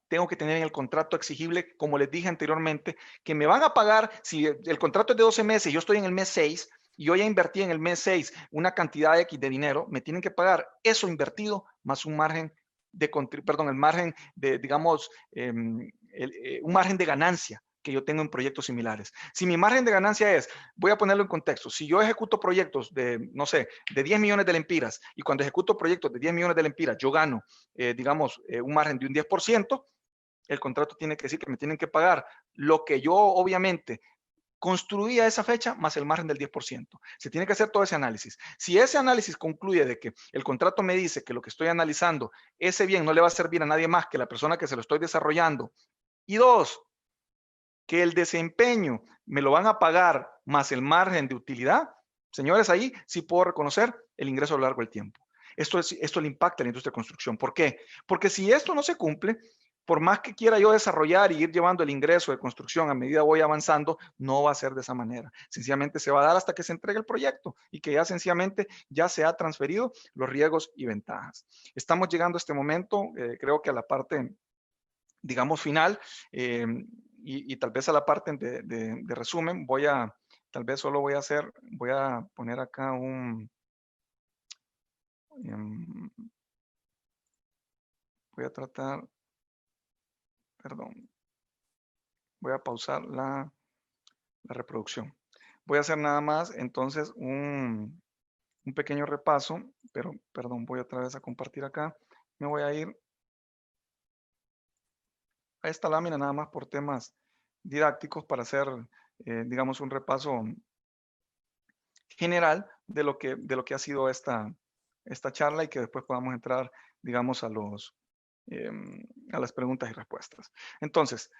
Speaker 2: tengo que tener en el contrato exigible, como les dije anteriormente, que me van a pagar, si el contrato es de 12 meses, yo estoy en el mes 6, y yo ya invertí en el mes 6 una cantidad X de dinero, me tienen que pagar eso invertido más un margen de, perdón, el margen de, digamos, un margen de ganancia que yo tengo en proyectos similares. Si mi margen de ganancia es, voy a ponerlo en contexto, si yo ejecuto proyectos de, no sé, de 10 millones de lempiras, y cuando ejecuto proyectos de 10 millones de lempiras, yo gano, digamos, un margen de un 10%, el contrato tiene que decir que me tienen que pagar lo que yo obviamente construí a esa fecha más el margen del 10%. Se tiene que hacer todo ese análisis. Si ese análisis concluye de que el contrato me dice que lo que estoy analizando, ese bien no le va a servir a nadie más que la persona que se lo estoy desarrollando, y dos, que el desempeño me lo van a pagar más el margen de utilidad, señores, ahí sí puedo reconocer el ingreso a lo largo del tiempo. Esto le impacta a la industria de construcción. ¿Por qué? Porque si esto no se cumple, por más que quiera yo desarrollar y ir llevando el ingreso de construcción a medida voy avanzando, no va a ser de esa manera. Sencillamente se va a dar hasta que se entregue el proyecto y que ya sencillamente ya se ha transferido los riesgos y ventajas. Estamos llegando a este momento, creo que a la parte, digamos, final, y tal vez a la parte de resumen, tal vez solo voy a poner acá voy a tratar, perdón, voy a pausar la reproducción. Voy a hacer nada más entonces un pequeño repaso, pero perdón, voy otra vez a compartir acá. Me voy a ir a esta lámina nada más por temas didácticos para hacer, digamos, un repaso general de lo que ha sido esta charla y que después podamos entrar, digamos, a las preguntas y respuestas. Entonces,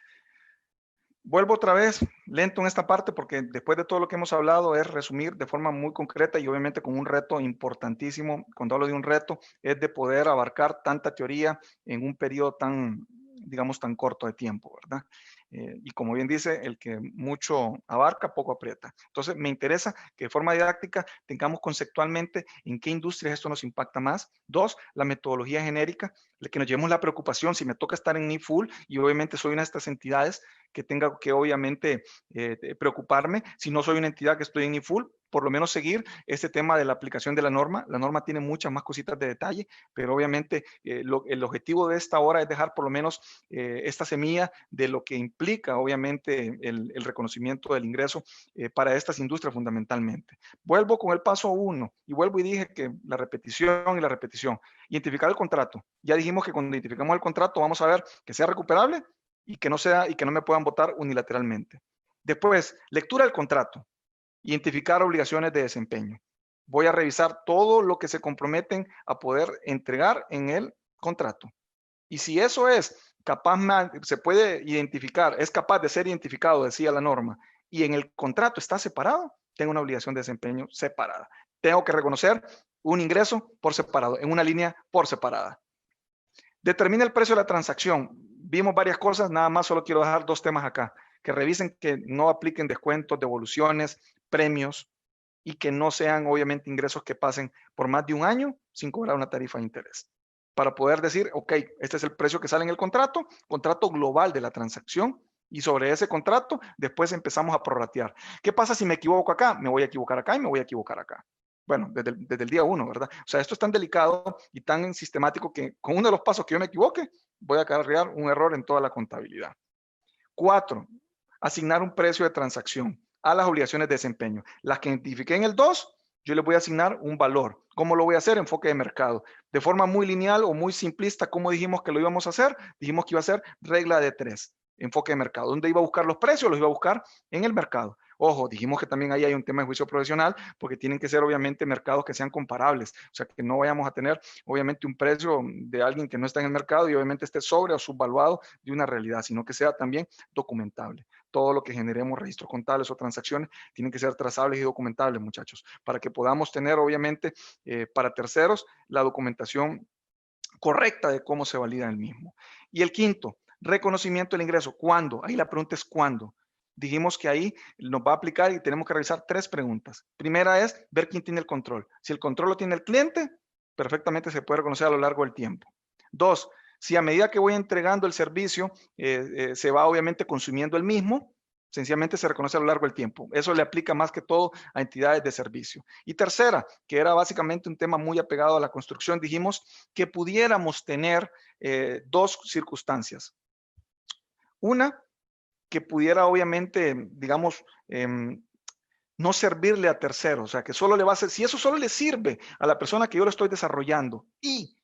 Speaker 2: vuelvo otra vez, lento en esta parte, porque después de todo lo que hemos hablado es resumir de forma muy concreta y obviamente con un reto importantísimo. Cuando hablo de un reto, es de poder abarcar tanta teoría en un periodo tan, digamos, tan corto de tiempo, ¿verdad? Y como bien dice, el que mucho abarca, poco aprieta. Entonces, me interesa que de forma didáctica tengamos conceptualmente en qué industrias esto nos impacta más. Dos, la metodología genérica, que nos llevemos la preocupación si me toca estar en NIFUL y obviamente soy una de estas entidades que tenga que obviamente preocuparme. Si no soy una entidad que estoy en NIFUL, por lo menos seguir este tema de la aplicación de la norma. La norma tiene muchas más cositas de detalle, pero obviamente el objetivo de esta hora es dejar por lo menos esta semilla de lo que implica obviamente el reconocimiento del ingreso para estas industrias fundamentalmente. Vuelvo con el paso 1 y vuelvo y dije que la repetición y la repetición. Identificar el contrato. Ya dijimos que cuando identificamos el contrato vamos a ver que sea recuperable y que no me puedan votar unilateralmente. Después, lectura del contrato. Identificar obligaciones de desempeño. Voy a revisar todo lo que se comprometen a poder entregar en el contrato. Y si eso es capaz, se puede identificar, es capaz de ser identificado, decía la norma, y en el contrato está separado, tengo una obligación de desempeño separada. Tengo que reconocer un ingreso por separado, en una línea por separada. Determina el precio de la transacción. Vimos varias cosas, nada más solo quiero dejar dos temas acá. Que revisen que no apliquen descuentos, devoluciones, premios y que no sean obviamente ingresos que pasen por más de un año sin cobrar una tarifa de interés. Para poder decir, ok, este es el precio que sale en el contrato global de la transacción, y sobre ese contrato después empezamos a prorratear. ¿Qué pasa si me equivoco acá? Me voy a equivocar acá y me voy a equivocar acá. Bueno, desde el día 1, ¿verdad? O sea, esto es tan delicado y tan sistemático que con uno de los pasos que yo me equivoque, voy a acarrear un error en toda la contabilidad. 4, asignar un precio de transacción a las obligaciones de desempeño. Las que identifiqué en el 2, yo les voy a asignar un valor. ¿Cómo lo voy a hacer? Enfoque de mercado. De forma muy lineal o muy simplista, ¿cómo dijimos que lo íbamos a hacer? Dijimos que iba a ser regla de 3. Enfoque de mercado. ¿Dónde iba a buscar los precios? Los iba a buscar en el mercado. Ojo, dijimos que también ahí hay un tema de juicio profesional porque tienen que ser obviamente mercados que sean comparables. O sea, que no vayamos a tener obviamente un precio de alguien que no está en el mercado y obviamente esté sobre o subvaluado de una realidad, sino que sea también documentable. Todo lo que generemos, registros contables o transacciones, tienen que ser trazables y documentables, muchachos, para que podamos tener obviamente para terceros la documentación correcta de cómo se valida el mismo. Y el quinto, reconocimiento del ingreso. ¿Cuándo? Ahí la pregunta es ¿cuándo? Dijimos que ahí nos va a aplicar y tenemos que revisar 3 preguntas. Primera es ver quién tiene el control. Si el control lo tiene el cliente, perfectamente se puede reconocer a lo largo del tiempo. 2, si a medida que voy entregando el servicio, se va obviamente consumiendo el mismo, sencillamente se reconoce a lo largo del tiempo. Eso le aplica más que todo a entidades de servicio. Y tercera, que era básicamente un tema muy apegado a la construcción, dijimos que pudiéramos tener 2 circunstancias. Una, que pudiera obviamente, digamos, no servirle a terceros, o sea, que solo le va a ser, si eso solo le sirve a la persona que yo lo estoy desarrollando y,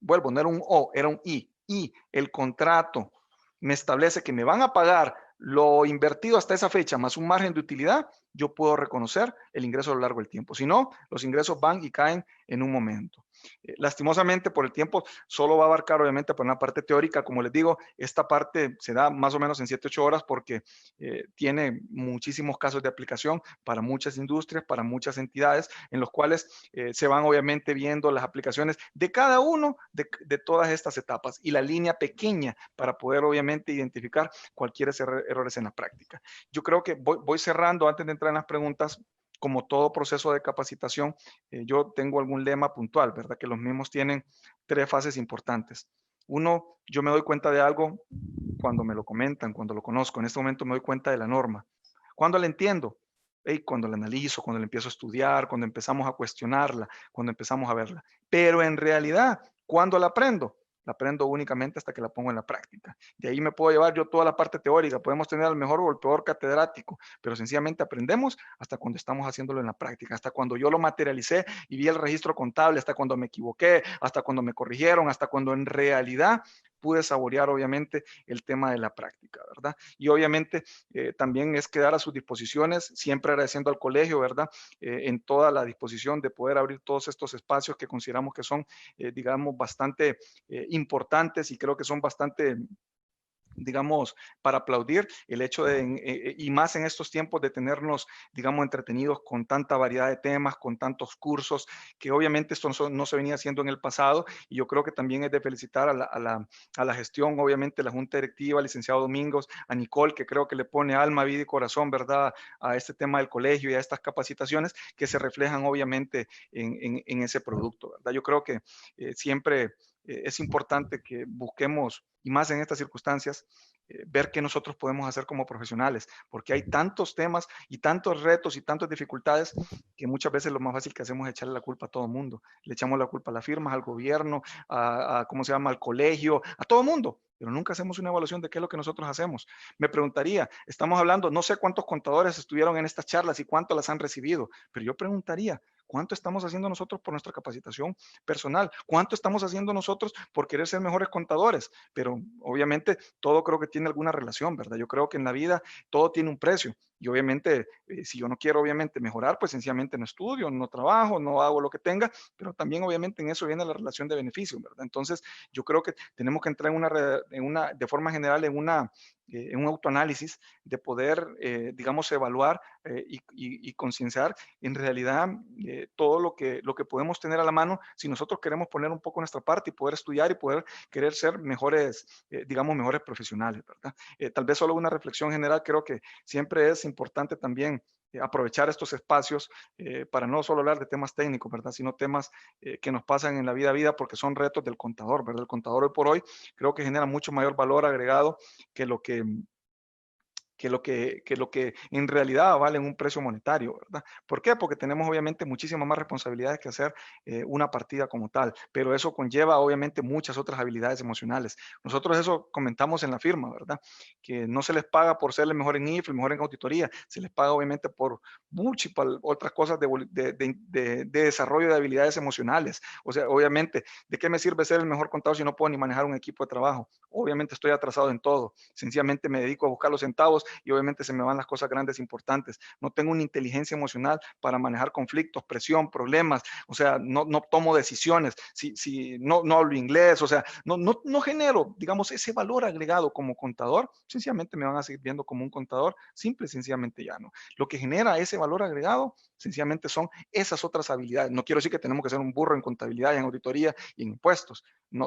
Speaker 2: vuelvo, no era un o, era un y el contrato me establece que me van a pagar lo invertido hasta esa fecha más un margen de utilidad, yo puedo reconocer el ingreso a lo largo del tiempo. Si no, los ingresos van y caen en un momento. Lastimosamente, por el tiempo, solo va a abarcar, obviamente, por una parte teórica. Como les digo, esta parte se da más o menos en 7, 8 horas porque tiene muchísimos casos de aplicación para muchas industrias, para muchas entidades, en los cuales se van, obviamente, viendo las aplicaciones de cada uno de todas estas etapas y la línea pequeña para poder, obviamente, identificar cualquier errores en la práctica. Yo creo que voy cerrando antes de entrar en las preguntas. Como todo proceso de capacitación, yo tengo algún lema puntual, ¿verdad? Que los mismos tienen 3 fases importantes. Uno, yo me doy cuenta de algo cuando me lo comentan, cuando lo conozco. En este momento me doy cuenta de la norma. ¿Cuándo la entiendo? Cuando la analizo, cuando la empiezo a estudiar, cuando empezamos a cuestionarla, cuando empezamos a verla. Pero en realidad, ¿cuándo la aprendo? La aprendo únicamente hasta que la pongo en la práctica. De ahí me puedo llevar yo toda la parte teórica. Podemos tener al mejor o el peor catedrático, pero sencillamente aprendemos hasta cuando estamos haciéndolo en la práctica, hasta cuando yo lo materialicé y vi el registro contable, hasta cuando me equivoqué, hasta cuando me corrigieron, hasta cuando en realidad pude saborear, obviamente, el tema de la práctica, ¿verdad? Y obviamente también es quedar a sus disposiciones, siempre agradeciendo al colegio, ¿verdad? En toda la disposición de poder abrir todos estos espacios que consideramos que son, digamos, bastante importantes y creo que son bastante, digamos, para aplaudir el hecho de, y más en estos tiempos, de tenernos, digamos, entretenidos con tanta variedad de temas, con tantos cursos, que obviamente esto no se venía haciendo en el pasado, y yo creo que también es de felicitar a la gestión, obviamente, la Junta Directiva, al licenciado Domingos, a Nicole, que creo que le pone alma, vida y corazón, ¿verdad?, a este tema del colegio y a estas capacitaciones que se reflejan, obviamente, en ese producto, ¿verdad? Yo creo que siempre es importante que busquemos, y más en estas circunstancias, ver qué nosotros podemos hacer como profesionales, porque hay tantos temas y tantos retos y tantas dificultades que muchas veces lo más fácil que hacemos es echarle la culpa a todo el mundo. Le echamos la culpa a las firmas, al gobierno, ¿cómo se llama?, al colegio, a todo el mundo, pero nunca hacemos una evaluación de qué es lo que nosotros hacemos. Me preguntaría, estamos hablando, no sé cuántos contadores estuvieron en estas charlas y cuántos las han recibido, pero yo preguntaría, ¿cuánto estamos haciendo nosotros por nuestra capacitación personal? ¿Cuánto estamos haciendo nosotros por querer ser mejores contadores? Pero obviamente todo creo que tiene alguna relación, ¿verdad? Yo creo que en la vida todo tiene un precio y obviamente si yo no quiero obviamente mejorar, pues sencillamente no estudio, no trabajo, no hago lo que tenga, pero también obviamente en eso viene la relación de beneficio, ¿verdad? Entonces yo creo que tenemos que entrar de forma general en un autoanálisis de poder, digamos, evaluar y concienciar en realidad todo lo que podemos tener a la mano si nosotros queremos poner un poco nuestra parte y poder estudiar y poder querer ser mejores, digamos, mejores profesionales, ¿verdad? Tal vez solo una reflexión general, creo que siempre es importante también aprovechar estos espacios para no solo hablar de temas técnicos, ¿verdad? Sino temas que nos pasan en la vida a vida porque son retos del contador, ¿verdad? El contador hoy por hoy creo que genera mucho mayor valor agregado que lo que en realidad vale un precio monetario, ¿verdad? ¿Por qué? Porque tenemos obviamente muchísimas más responsabilidades que hacer una partida como tal, pero eso conlleva obviamente muchas otras habilidades emocionales. Nosotros eso comentamos en la firma, ¿verdad? Que no se les paga por ser el mejor en IF, el mejor en auditoría, se les paga obviamente por muchas otras cosas de desarrollo de habilidades emocionales. O sea, obviamente, ¿de qué me sirve ser el mejor contador si no puedo ni manejar un equipo de trabajo? Obviamente estoy atrasado en todo, sencillamente me dedico a buscar los centavos y obviamente se me van las cosas grandes importantes. No tengo una inteligencia emocional para manejar conflictos, presión, problemas, o sea, no tomo decisiones, si no hablo inglés, o sea, no genero, digamos, ese valor agregado como contador, sencillamente me van a seguir viendo como un contador, simple y sencillamente ya no. Lo que genera ese valor agregado, sencillamente son esas otras habilidades. No quiero decir que tenemos que ser un burro en contabilidad, en auditoría y en impuestos,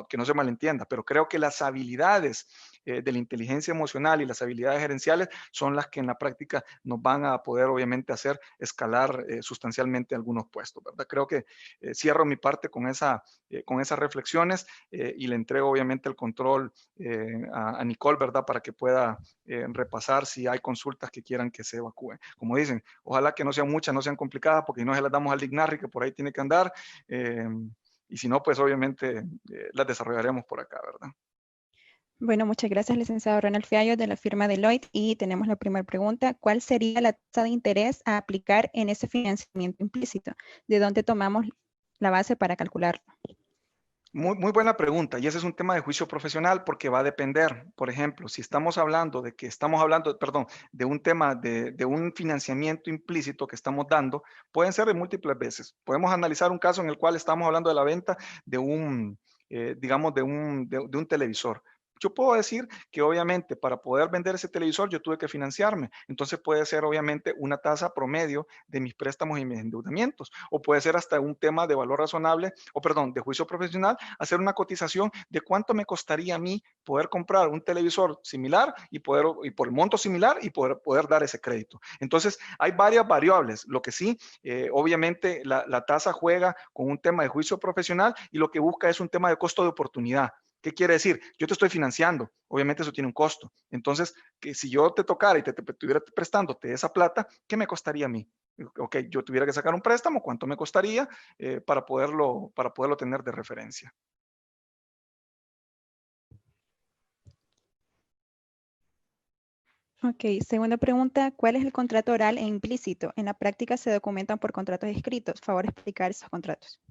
Speaker 2: que no se malentienda, pero creo que las habilidades de la inteligencia emocional y las habilidades gerenciales son las que en la práctica nos van a poder obviamente hacer escalar sustancialmente algunos puestos, ¿verdad? Creo que cierro mi parte con esas reflexiones y le entrego obviamente el control a Nicole, ¿verdad? Para que pueda repasar si hay consultas que quieran que se evacúen. Como dicen, ojalá que no sean muchas, no sean complicadas, porque si no se las damos al Dignarri, que por ahí tiene que andar, y si no, pues obviamente las desarrollaremos por acá, ¿verdad?
Speaker 3: Bueno, muchas gracias, licenciado Ronald Fiallo, de la firma Deloitte. Y tenemos la primera pregunta. ¿Cuál sería la tasa de interés a aplicar en ese financiamiento implícito? ¿De dónde tomamos la base para calcularlo?
Speaker 2: Muy buena pregunta, y ese es un tema de juicio profesional porque va a depender. Por ejemplo, si estamos hablando perdón, de un tema de un financiamiento implícito que estamos dando, pueden ser de múltiples veces. Podemos analizar un caso en el cual estamos hablando de la venta de digamos, de un televisor. Yo puedo decir que obviamente para poder vender ese televisor yo tuve que financiarme. Entonces puede ser obviamente una tasa promedio de mis préstamos y mis endeudamientos. O puede ser hasta un tema de valor razonable, o perdón, de juicio profesional, hacer una cotización de cuánto me costaría a mí poder comprar un televisor similar y por el monto similar y poder dar ese crédito. Entonces hay varias variables. Lo que sí, obviamente la tasa juega con un tema de juicio profesional y lo que busca es un tema de costo de oportunidad. ¿Qué quiere decir? Yo te estoy financiando, obviamente eso tiene un costo. Entonces, que si yo te tocara y te estuviera prestándote esa plata, ¿qué me costaría a mí? Ok, yo tuviera que sacar un préstamo, ¿cuánto me costaría para poderlo tener de referencia?
Speaker 3: Ok, segunda pregunta, ¿cuál es el contrato oral e implícito? En la práctica se documentan por contratos escritos. Favor explicar esos contratos.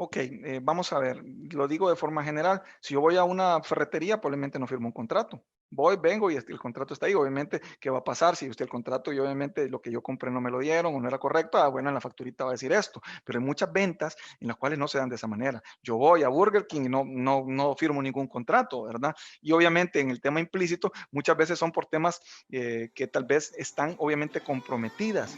Speaker 2: Ok, vamos a ver, lo digo de forma general, si yo voy a una ferretería, probablemente no firmo un contrato. Voy, vengo y el contrato está ahí. Obviamente, ¿qué va a pasar si usted el contrato y obviamente lo que yo compré no me lo dieron o no era correcto? Ah, bueno, en la facturita va a decir esto. Pero hay muchas ventas en las cuales no se dan de esa manera. Yo voy a Burger King y no firmo ningún contrato, ¿verdad? Y obviamente en el tema implícito, muchas veces son por temas que tal vez están obviamente comprometidas.